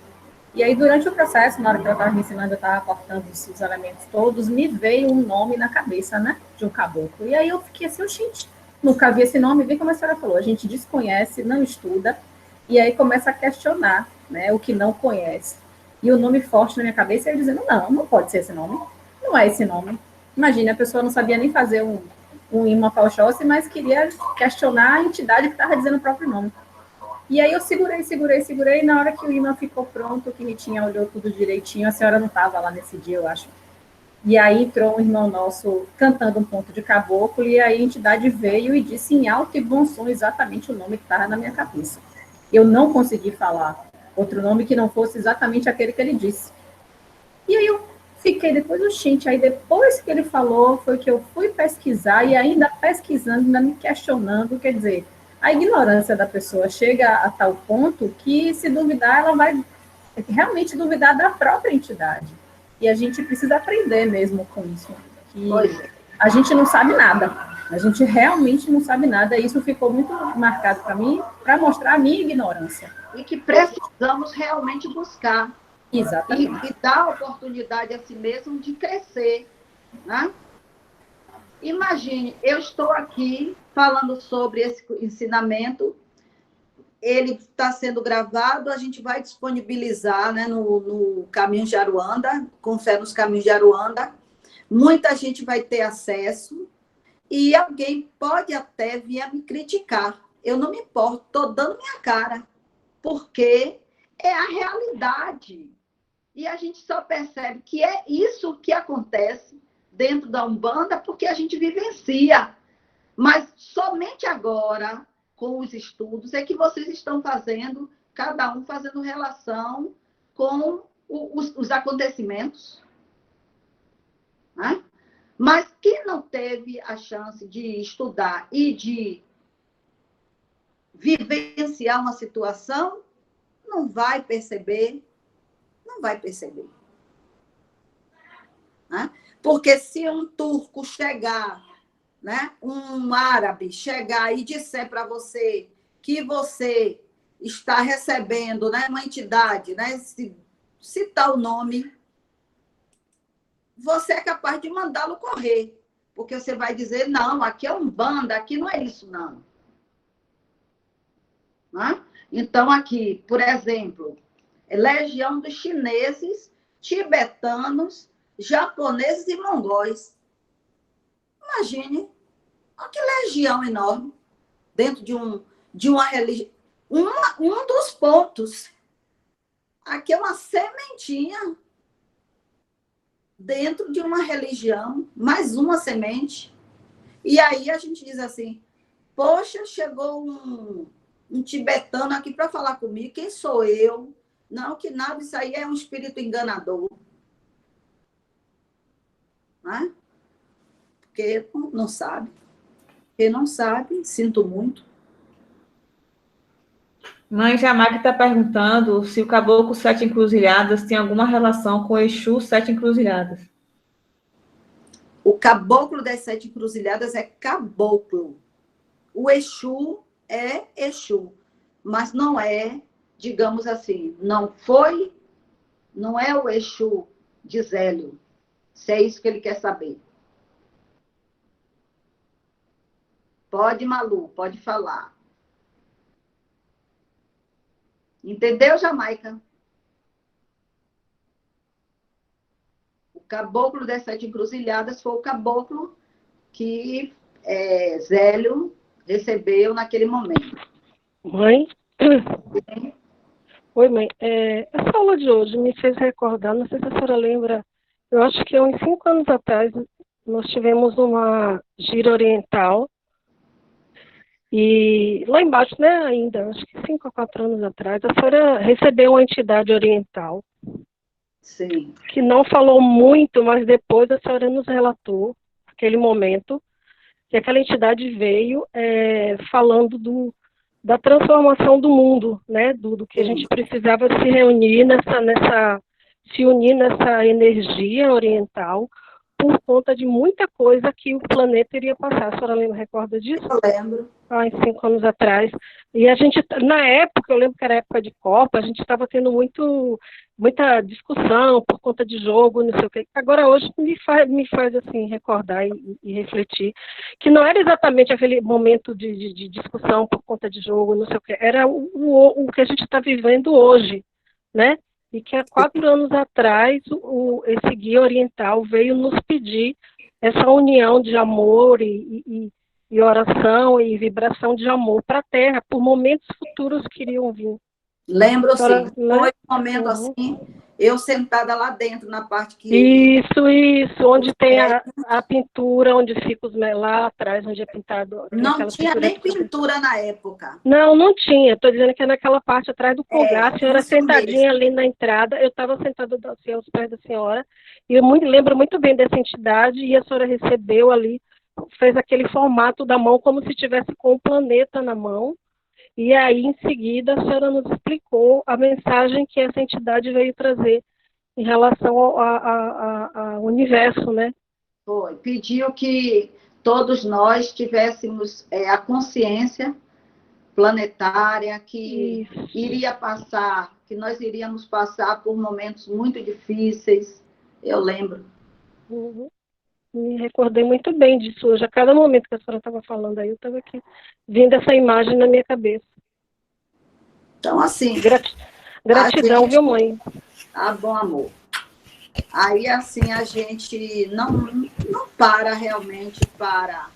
S3: E aí, durante o processo, na hora que ela estava me ensinando, eu estava cortando os elementos todos, me veio um nome na cabeça, né, de um caboclo. E aí eu fiquei assim, gente, nunca vi esse nome, vi como a senhora falou, a gente desconhece, não estuda, e aí começa a questionar, né, o que não conhece. E o nome forte na minha cabeça, eu dizendo, não pode ser esse nome, não é esse nome. Imagina, a pessoa não sabia nem fazer um imã para Oxóssi, mas queria questionar a entidade que estava dizendo o próprio nome. E aí eu segurei, na hora que o imã ficou pronto, que Ritinha olhou tudo direitinho, a senhora não estava lá nesse dia, eu acho. E aí entrou um irmão nosso cantando um ponto de caboclo, e aí a entidade veio e disse em alto e bom som exatamente o nome que estava na minha cabeça. Eu não consegui falar outro nome que não fosse exatamente aquele que ele disse. E aí eu fiquei depois, gente, aí depois que ele falou, foi que eu fui pesquisar, e ainda pesquisando, ainda me questionando, quer dizer, a ignorância da pessoa chega a tal ponto que, se duvidar, ela vai realmente duvidar da própria entidade. E a gente precisa aprender mesmo com isso. Que a gente não sabe nada. A gente realmente não sabe nada. E isso ficou muito marcado para mim, para mostrar a minha ignorância.
S2: E que precisamos realmente buscar.
S3: Exatamente.
S2: E dar oportunidade a si mesmo de crescer, né? Imagine, eu estou aqui falando sobre esse ensinamento, ele está sendo gravado, a gente vai disponibilizar, né, no Caminho de Aruanda, com fé nos Caminhos de Aruanda, muita gente vai ter acesso, e alguém pode até vir a me criticar. Eu não me importo, estou dando minha cara, porque é a realidade. E a gente só percebe que é isso que acontece dentro da Umbanda porque a gente vivencia. Mas somente agora, com os estudos, é que vocês estão fazendo, cada um fazendo relação com os acontecimentos. Né? Mas quem não teve a chance de estudar e de vivenciar uma situação, não vai perceber. Não vai perceber. Né? Porque se um turco chegar, né, um árabe chegar e disser para você que você está recebendo, né, uma entidade, né, citar o nome, você é capaz de mandá-lo correr. Porque você vai dizer, não, aqui é Umbanda, aqui não é isso, não. Né? Então, aqui, por exemplo, legião dos chineses, tibetanos, japoneses e mongóis. Imagine, olha que legião enorme dentro de uma religião. Um dos pontos aqui é uma sementinha dentro de uma religião, mais uma semente. E aí a gente diz assim, poxa, chegou um tibetano aqui para falar comigo, quem sou eu? Não, que nada, isso aí é um espírito enganador. Né? Porque não sabe. Quem não sabe, sinto muito.
S1: Mãe Jamaica está perguntando se o caboclo sete encruzilhadas tem alguma relação com o Exu sete encruzilhadas.
S2: O caboclo das sete encruzilhadas é caboclo. O Exu é Exu. Mas não é, digamos assim, não é o Exu de Zélio. Se é isso que ele quer saber. Pode, Malu, pode falar. Entendeu, Jamaica? O caboclo das sete encruzilhadas foi o caboclo que Zélio recebeu naquele momento.
S5: Mãe? Oi, mãe. Essa aula de hoje me fez recordar, não sei se a senhora lembra, eu acho que há uns 5 anos atrás nós tivemos uma gira oriental e lá embaixo, né, ainda, acho que 5 a 4 anos atrás, a senhora recebeu uma entidade oriental.
S2: Sim.
S5: Que não falou muito, mas depois a senhora nos relatou, naquele momento, que aquela entidade veio falando da transformação do mundo, né? Do que a gente precisava se reunir se unir nessa energia oriental por conta de muita coisa que o planeta iria passar. A senhora recorda disso?
S2: Eu lembro.
S5: Há 5 anos atrás. E a gente, na época, eu lembro que era época de Copa, a gente estava tendo muita discussão por conta de jogo, não sei o quê. Agora, hoje, me faz assim, recordar e refletir que não era exatamente aquele momento de discussão por conta de jogo, não sei o quê. Era o que a gente está vivendo hoje, né? E que há 4 anos atrás, esse guia oriental veio nos pedir essa união de amor e oração e vibração de amor para a Terra, por momentos futuros que iriam vir.
S2: Lembro, sim.
S5: Né?
S2: Foi um momento assim, eu sentada lá dentro, na parte que...
S5: Isso, onde tem a pintura, onde fica lá atrás, onde é pintado...
S2: Não tinha nem pintura na época.
S5: Não tinha, estou dizendo que é naquela parte atrás do Congá, a senhora sentadinha ali na entrada, eu estava sentada assim, aos pés da senhora, e eu lembro muito bem dessa entidade, e a senhora recebeu ali, fez aquele formato da mão como se estivesse com o planeta na mão, e aí em seguida a senhora nos explicou a mensagem que essa entidade veio trazer em relação ao universo, né?
S2: Foi, pediu que todos nós tivéssemos a consciência planetária, que iria passar, que nós iríamos passar por momentos muito difíceis, eu lembro.
S5: Me recordei muito bem disso hoje. A cada momento que a senhora estava falando aí, eu estava aqui vendo essa imagem na minha cabeça.
S2: Então, assim...
S5: Gratidão, viu, mãe?
S2: Ah, bom, amor. Aí, assim, a gente não para realmente para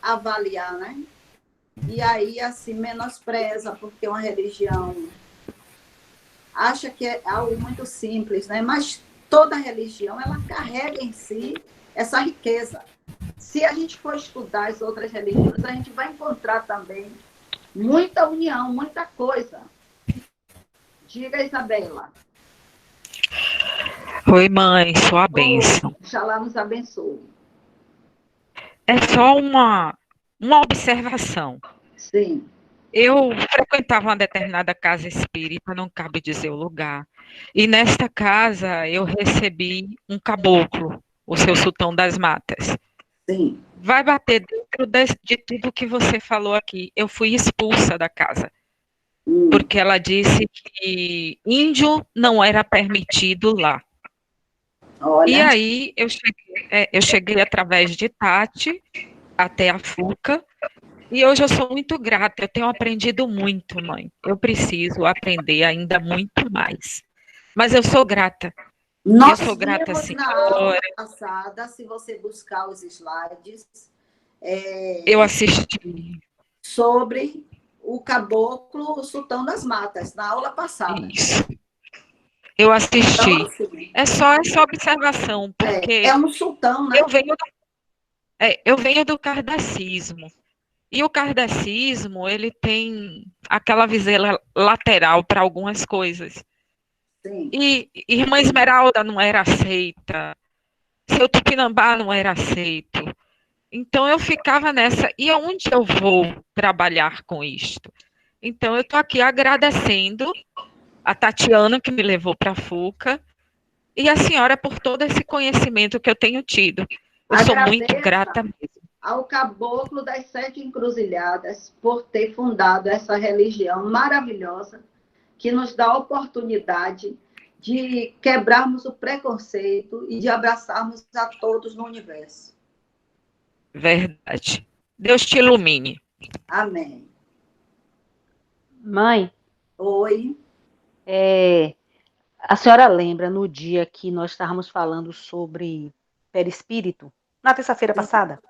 S2: avaliar, né? E aí, assim, menospreza, porque uma religião acha que é algo muito simples, né? Mas toda religião, ela carrega em si essa riqueza. Se a gente for estudar as outras religiões, a gente vai encontrar também muita união, muita coisa. Diga, Isabela.
S6: Oi, mãe, sua bênção.
S2: Oxalá nos abençoe.
S6: É só uma observação.
S2: Sim.
S6: Eu frequentava uma determinada casa espírita, não cabe dizer o lugar. E nesta casa eu recebi um caboclo, o seu sultão das matas.
S2: Sim.
S6: Vai bater dentro de tudo que você falou aqui. Eu fui expulsa da casa. Porque ela disse que índio não era permitido lá.
S2: Olha.
S6: E aí eu cheguei através de Tati até a FUCA. E hoje eu sou muito grata, eu tenho aprendido muito, mãe. Eu preciso aprender ainda muito mais. Mas eu sou grata.
S2: Nós
S6: eu sou grata,
S2: na aula passada, se você buscar os slides...
S6: eu assisti.
S2: Sobre o caboclo Sultão das Matas, na aula passada.
S6: Isso. Eu assisti.
S2: Então, assim,
S6: É só essa observação, porque
S2: é um sultão, né?
S6: eu venho do kardecismo. E o kardecismo, ele tem aquela visão lateral para algumas coisas.
S2: Sim.
S6: E Irmã Esmeralda não era aceita, Seu Tupinambá não era aceito. Então eu ficava nessa, e aonde eu vou trabalhar com isto? Então eu estou aqui agradecendo a Tatiana que me levou para a FUCA e a senhora por todo esse conhecimento que eu tenho tido. Eu sou muito grata mesmo.
S2: Ao caboclo das 7 encruzilhadas por ter fundado essa religião maravilhosa que nos dá a oportunidade de quebrarmos o preconceito e de abraçarmos a todos no universo.
S6: Verdade. Deus te ilumine.
S2: Amém.
S4: Mãe,
S2: Oi.
S4: a senhora lembra no dia que nós estávamos falando sobre perispírito? Na terça-feira passada?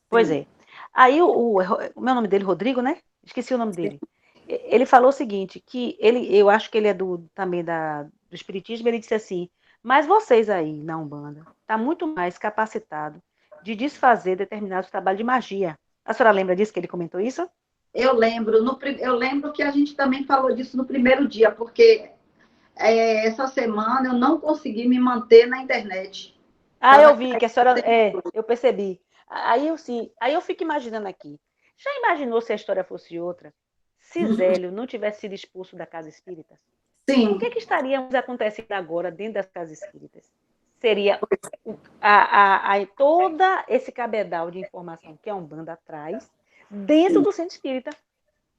S4: Pois é. Aí o meu nome dele, Rodrigo, né? Esqueci o nome dele. Ele falou o seguinte, que eu acho que ele é também do espiritismo, ele disse assim, mas vocês aí na Umbanda está muito mais capacitado de desfazer determinados trabalhos de magia. A senhora lembra disso, que ele comentou isso?
S2: Eu lembro que a gente também falou disso no primeiro dia, porque essa semana eu não consegui me manter na internet.
S4: Eu vi que a senhora... eu percebi. Aí eu fico imaginando aqui. Já imaginou se a história fosse outra? Se Zélio não tivesse sido expulso da casa espírita?
S2: Sim.
S4: O que estaríamos acontecendo agora dentro das casas espíritas? Seria toda esse cabedal de informação que a Umbanda traz dentro do centro espírita.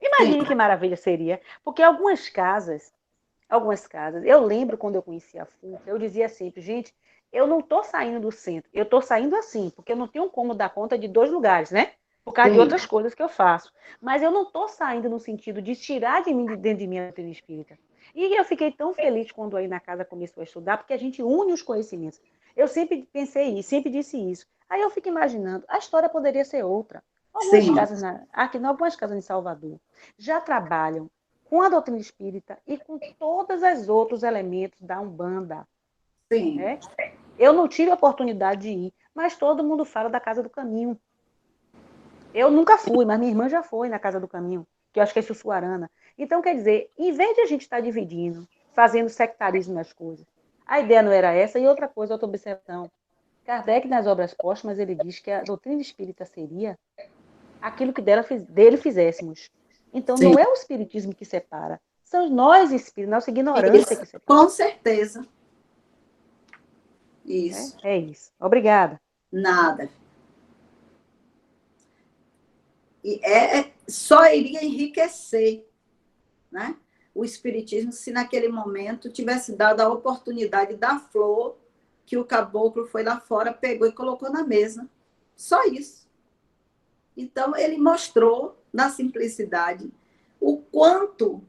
S4: Imagine que maravilha seria. Porque algumas casas, eu lembro quando eu conheci a FUCA, eu dizia sempre, gente, eu não estou saindo do centro, eu estou saindo assim, porque eu não tenho como dar conta de 2 lugares, né? Por causa de outras coisas que eu faço. Mas eu não estou saindo no sentido de tirar de mim, de dentro de mim, a doutrina espírita. E eu fiquei tão feliz quando aí na casa começou a estudar, porque a gente une os conhecimentos. Eu sempre pensei isso, sempre disse isso. Aí eu fico imaginando, a história poderia ser outra. Algumas casas em Salvador já trabalham com a doutrina espírita e com todos os outros elementos da Umbanda.
S2: Sim.
S4: Né? Eu não tive a oportunidade de ir, mas todo mundo fala da Casa do Caminho. Eu nunca fui, mas minha irmã já foi na Casa do Caminho, que eu acho que é Sussuarana. Então, quer dizer, em vez de a gente estar dividindo, fazendo sectarismo nas coisas, a ideia não era essa. E outra coisa, outra observação. Kardec, nas obras póstumas, ele diz que a doutrina espírita seria aquilo que dele fizéssemos. Então, não é o espiritismo que separa, são nós espíritos, nossa ignorância que separa.
S2: Com certeza. Isso.
S4: É isso. Obrigada.
S2: Nada. E só iria enriquecer, né, o espiritismo se naquele momento tivesse dado a oportunidade da flor que o caboclo foi lá fora, pegou e colocou na mesa. Só isso. Então, ele mostrou, na simplicidade, o quanto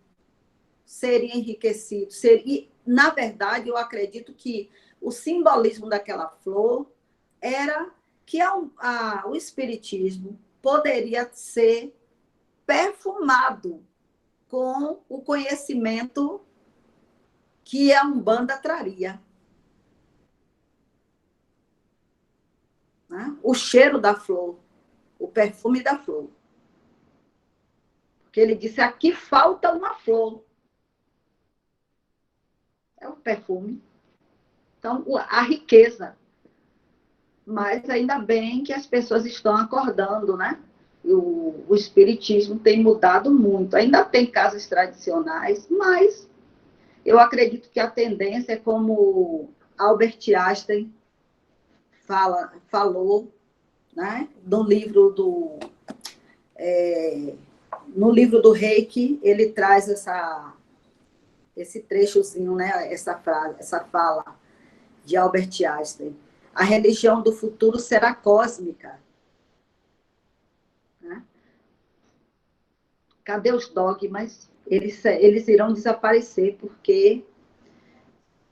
S2: seria enriquecido. Na verdade, eu acredito que o simbolismo daquela flor era que o espiritismo poderia ser perfumado com o conhecimento que a Umbanda traria. Né? O cheiro da flor, o perfume da flor. Porque ele disse, aqui falta uma flor. É o perfume. Então, a riqueza. Mas ainda bem que as pessoas estão acordando, né? O espiritismo tem mudado muito. Ainda tem casas tradicionais, mas eu acredito que a tendência é como Albert Einstein falou, né? No livro do Reiki, ele traz esse trechozinho, né? Essa fala de Albert Einstein. A religião do futuro será cósmica. Né? Cadê os dogmas? Eles irão desaparecer, porque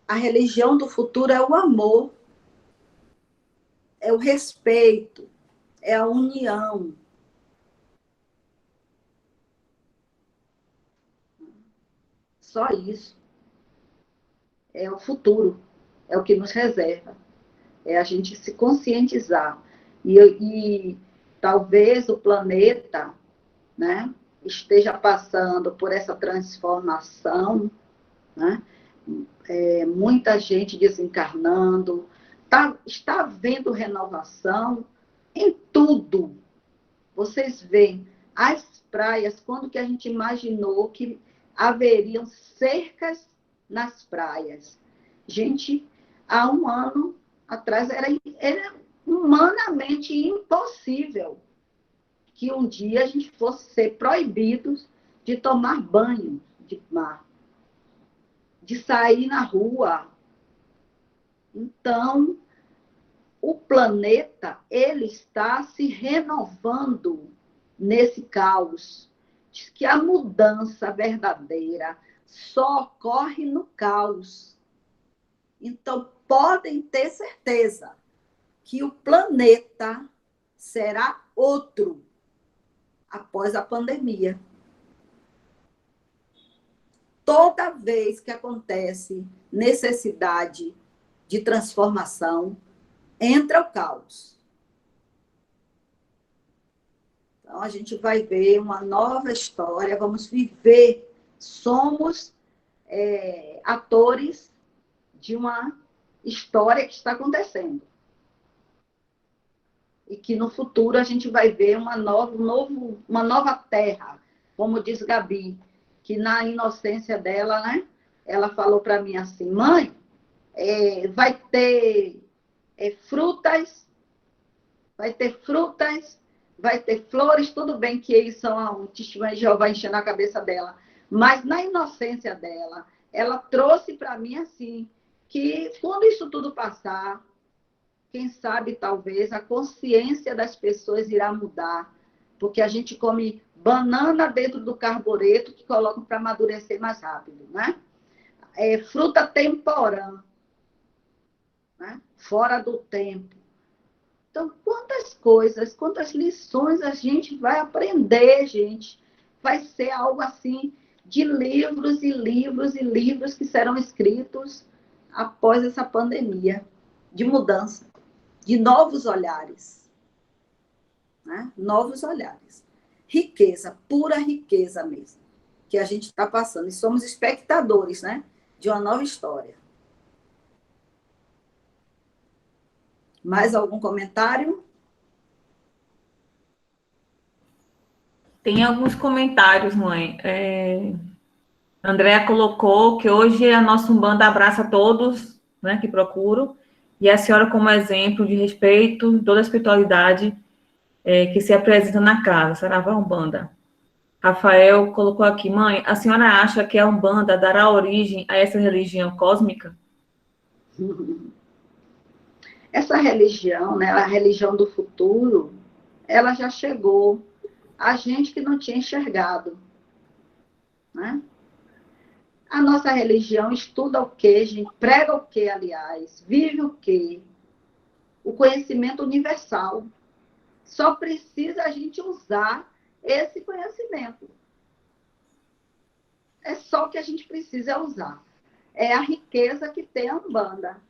S2: a religião do futuro é o amor, é o respeito, é a união. só isso. É o futuro, é o que nos reserva. É a gente se conscientizar. E talvez o planeta, né, esteja passando por essa transformação, né? Muita gente desencarnando, está havendo renovação em tudo. Vocês veem, as praias, quando que a gente imaginou que haveriam cercas nas praias? Gente, há um ano atrás era humanamente impossível que um dia a gente fosse ser proibidos de tomar banho de mar, de sair na rua. Então, o planeta, ele está se renovando nesse caos. Diz que a mudança verdadeira só ocorre no caos. Então, podem ter certeza que o planeta será outro após a pandemia. Toda vez que acontece necessidade de transformação, entra o caos. Então, a gente vai ver uma nova história, vamos viver, somos atores de uma história que está acontecendo. E que no futuro a gente vai ver uma nova terra, como diz Gabi, que na inocência dela, né, ela falou para mim assim, mãe, vai ter frutas, vai ter flores, tudo bem que eles são um testemunho de Jeová enchendo a cabeça dela, mas na inocência dela, ela trouxe para mim assim, que quando isso tudo passar, quem sabe, talvez, a consciência das pessoas irá mudar, porque a gente come banana dentro do carbureto que colocam para amadurecer mais rápido, né? Fruta temporã, né? Fora do tempo. Então, quantas coisas, quantas lições a gente vai aprender, gente? Vai ser algo assim de livros e livros e livros que serão escritos após essa pandemia, de mudança, de novos olhares, né? Novos olhares. Riqueza, pura riqueza mesmo, que a gente está passando. E somos espectadores, né, de uma nova história. Mais algum comentário?
S1: Tem alguns comentários, mãe. Andréa colocou que hoje a nossa Umbanda abraça todos, né, que procuram, e a senhora como exemplo de respeito, toda a espiritualidade que se apresenta na casa, Saravá Umbanda. Rafael colocou aqui, mãe, a senhora acha que a Umbanda dará origem a essa religião cósmica?
S2: Essa religião, né, a religião do futuro, ela já chegou. A gente que não tinha enxergado, né? A nossa religião estuda o quê, gente? Prega o quê, aliás? Vive o quê? O conhecimento universal. Só precisa a gente usar esse conhecimento. É só o que a gente precisa usar. É a riqueza que tem a Umbanda.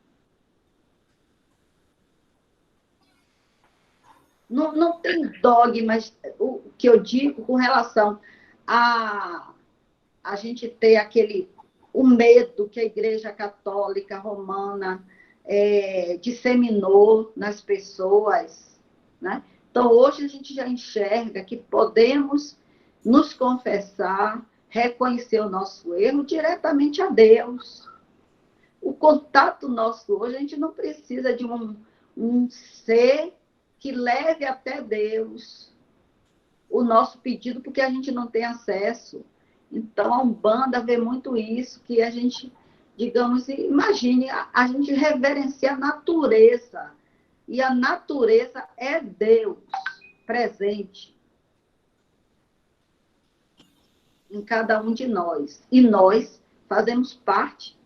S2: Não tem dogmas, o que eu digo com relação a gente ter o medo que a Igreja Católica Romana disseminou nas pessoas, né? Então, hoje a gente já enxerga que podemos nos confessar, reconhecer o nosso erro diretamente a Deus. O contato nosso hoje, a gente não precisa de um ser que leve até Deus o nosso pedido, porque a gente não tem acesso. Então, a Umbanda vê muito isso, que a gente, digamos, imagine, a gente reverencia a natureza. E a natureza é Deus presente em cada um de nós. E nós fazemos parte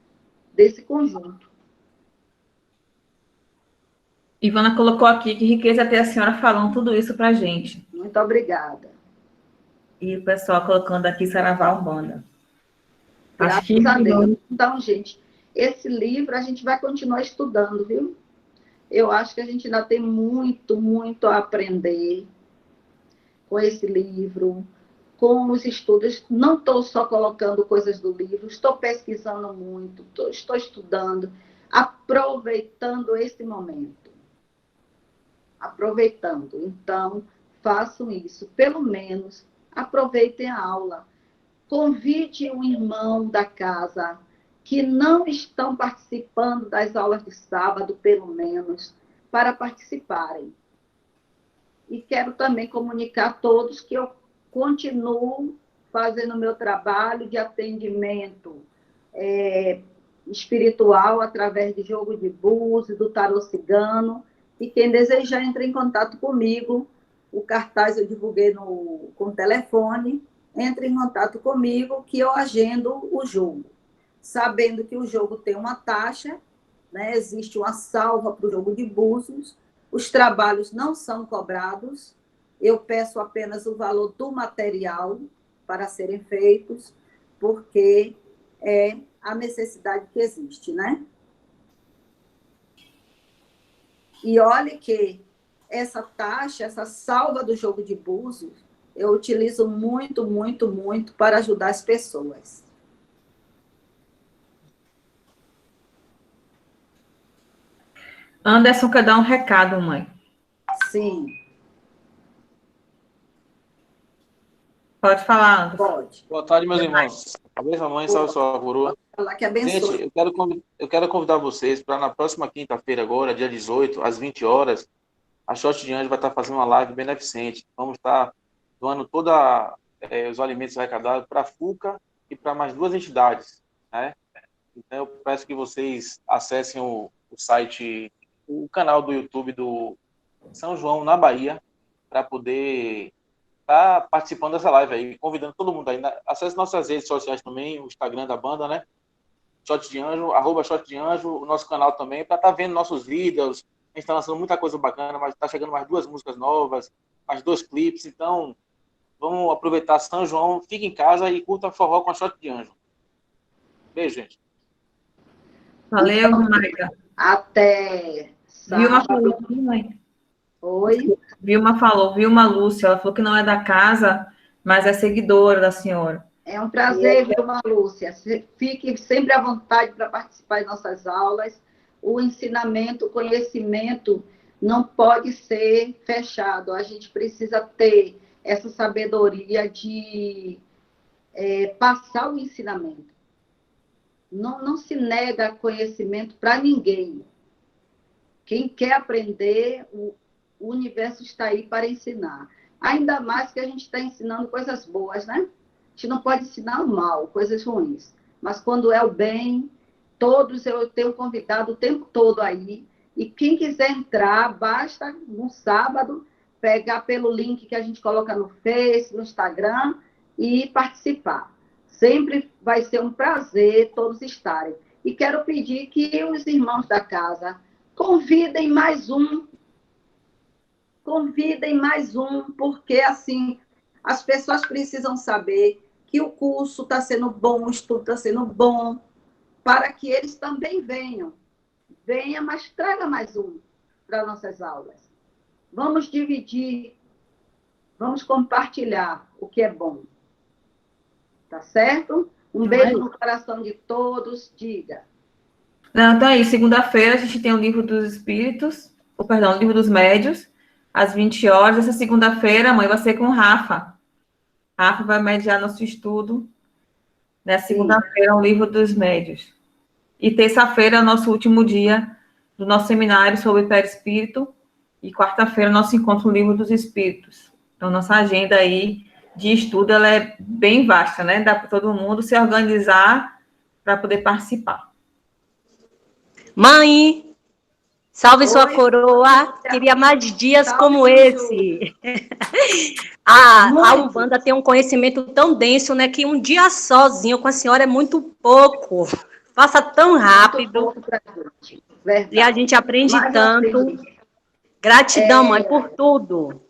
S2: desse conjunto.
S1: Ivana colocou aqui que riqueza ter a senhora falando tudo isso para a gente.
S2: Muito obrigada.
S1: E o pessoal colocando aqui Saravá Umbanda.
S2: Graças a Deus. Então, gente, esse livro a gente vai continuar estudando, viu? Eu acho que a gente ainda tem muito, muito a aprender com esse livro, com os estudos. Não estou só colocando coisas do livro, estou pesquisando muito, estou estudando, aproveitando esse momento. Aproveitando. Então, façam isso. Pelo menos, aproveitem a aula. Convide um irmão da casa que não estão participando das aulas de sábado, pelo menos, para participarem. E quero também comunicar a todos que eu continuo fazendo o meu trabalho de atendimento espiritual através de jogo de búzios, do tarô cigano. E quem desejar, entre em contato comigo. O cartaz eu divulguei com o telefone. Entre em contato comigo que eu agendo o jogo. Sabendo que o jogo tem uma taxa, né? Existe uma salva para o jogo de búzios. Os trabalhos não são cobrados. Eu peço apenas o valor do material para serem feitos, porque é a necessidade que existe, né? E olhe que essa taxa, essa salva do jogo de búzios, eu utilizo muito, muito, muito para ajudar as pessoas.
S1: Anderson quer dar um recado, mãe.
S2: Sim.
S1: Pode falar, Anderson.
S2: Pode.
S7: Boa tarde, meus irmãos. A mesma mãe, salve sua coroa.
S2: Allah que abençoe.
S7: Gente, eu quero convidar vocês para na próxima quinta-feira agora, dia 18, às 20 horas, a Shot de Anjo vai estar fazendo uma live beneficente. Vamos estar doando todos os alimentos arrecadados para a FUCA e para mais 2 entidades, né? Então, eu peço que vocês acessem o site, o canal do YouTube do São João, na Bahia, para poder estar participando dessa live aí, convidando todo mundo aí. Acesse nossas redes sociais também, o Instagram da banda, né? Shot de Anjo, @Shot de Anjo, o nosso canal também, para estar vendo nossos vídeos. A gente está lançando muita coisa bacana, mas está chegando mais 2 músicas novas, mais 2 clipes. Então, vamos aproveitar São João, fique em casa e curta forró com a Shot de Anjo. Beijo, gente.
S1: Valeu, Maica.
S2: Até
S1: Vilma
S2: sábado.
S1: falou, mãe.
S2: Oi?
S1: Vilma Lúcia, ela falou que não é da casa, mas é seguidora da senhora.
S2: É um prazer, Vilma Lúcia. Fique sempre à vontade para participar de nossas aulas. O ensinamento, o conhecimento não pode ser fechado. A gente precisa ter essa sabedoria de passar o ensinamento. Não se nega conhecimento para ninguém. Quem quer aprender, o universo está aí para ensinar. Ainda mais que a gente está ensinando coisas boas, né? A gente não pode ensinar o mal, coisas ruins. Mas quando é o bem, todos eu tenho convidado o tempo todo aí. E quem quiser entrar, basta no sábado pegar pelo link que a gente coloca no Face, no Instagram e participar. Sempre vai ser um prazer todos estarem. E quero pedir que os irmãos da casa convidem mais um. Convidem mais um, porque assim as pessoas precisam saber que o curso está sendo bom, o estudo está sendo bom, para que eles também venham. Venha, mas traga mais um para nossas aulas. Vamos dividir, vamos compartilhar o que é bom. Tá certo? Um beijo no coração de todos. Diga.
S1: Não, tá aí. Segunda-feira a gente tem o Livro dos Espíritos, o Livro dos Médios, às 20 horas. Essa segunda-feira, mãe, vai ser com o Rafa. Rafa vai mediar nosso estudo. Na segunda-feira, o Livro dos Médios. E terça-feira é o nosso último dia do nosso seminário sobre perispírito. E quarta-feira, nosso encontro no Livro dos Espíritos. Então, nossa agenda aí de estudo, ela é bem vasta, né? Dá para todo mundo se organizar para poder participar.
S8: Mãe, salve sua
S2: Oi,
S8: coroa. Queria mais dias salve como esse. A Umbanda tem um conhecimento tão denso, né? Que um dia sozinho com a senhora é muito pouco. Passa tão rápido. E a gente aprende tanto. Assim, gratidão, mãe, por tudo.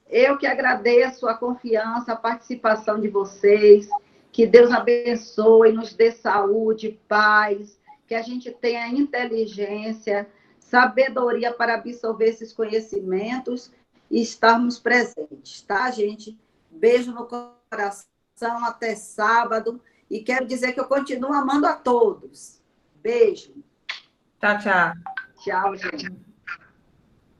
S2: Eu que agradeço a confiança, a participação de vocês. Que Deus abençoe, nos dê saúde, paz, que a gente tenha inteligência, sabedoria para absorver esses conhecimentos e estarmos presentes, tá, gente? Beijo no coração, até sábado. E quero dizer que eu continuo amando a todos. Beijo.
S1: Tchau, tchau.
S2: Tchau, gente.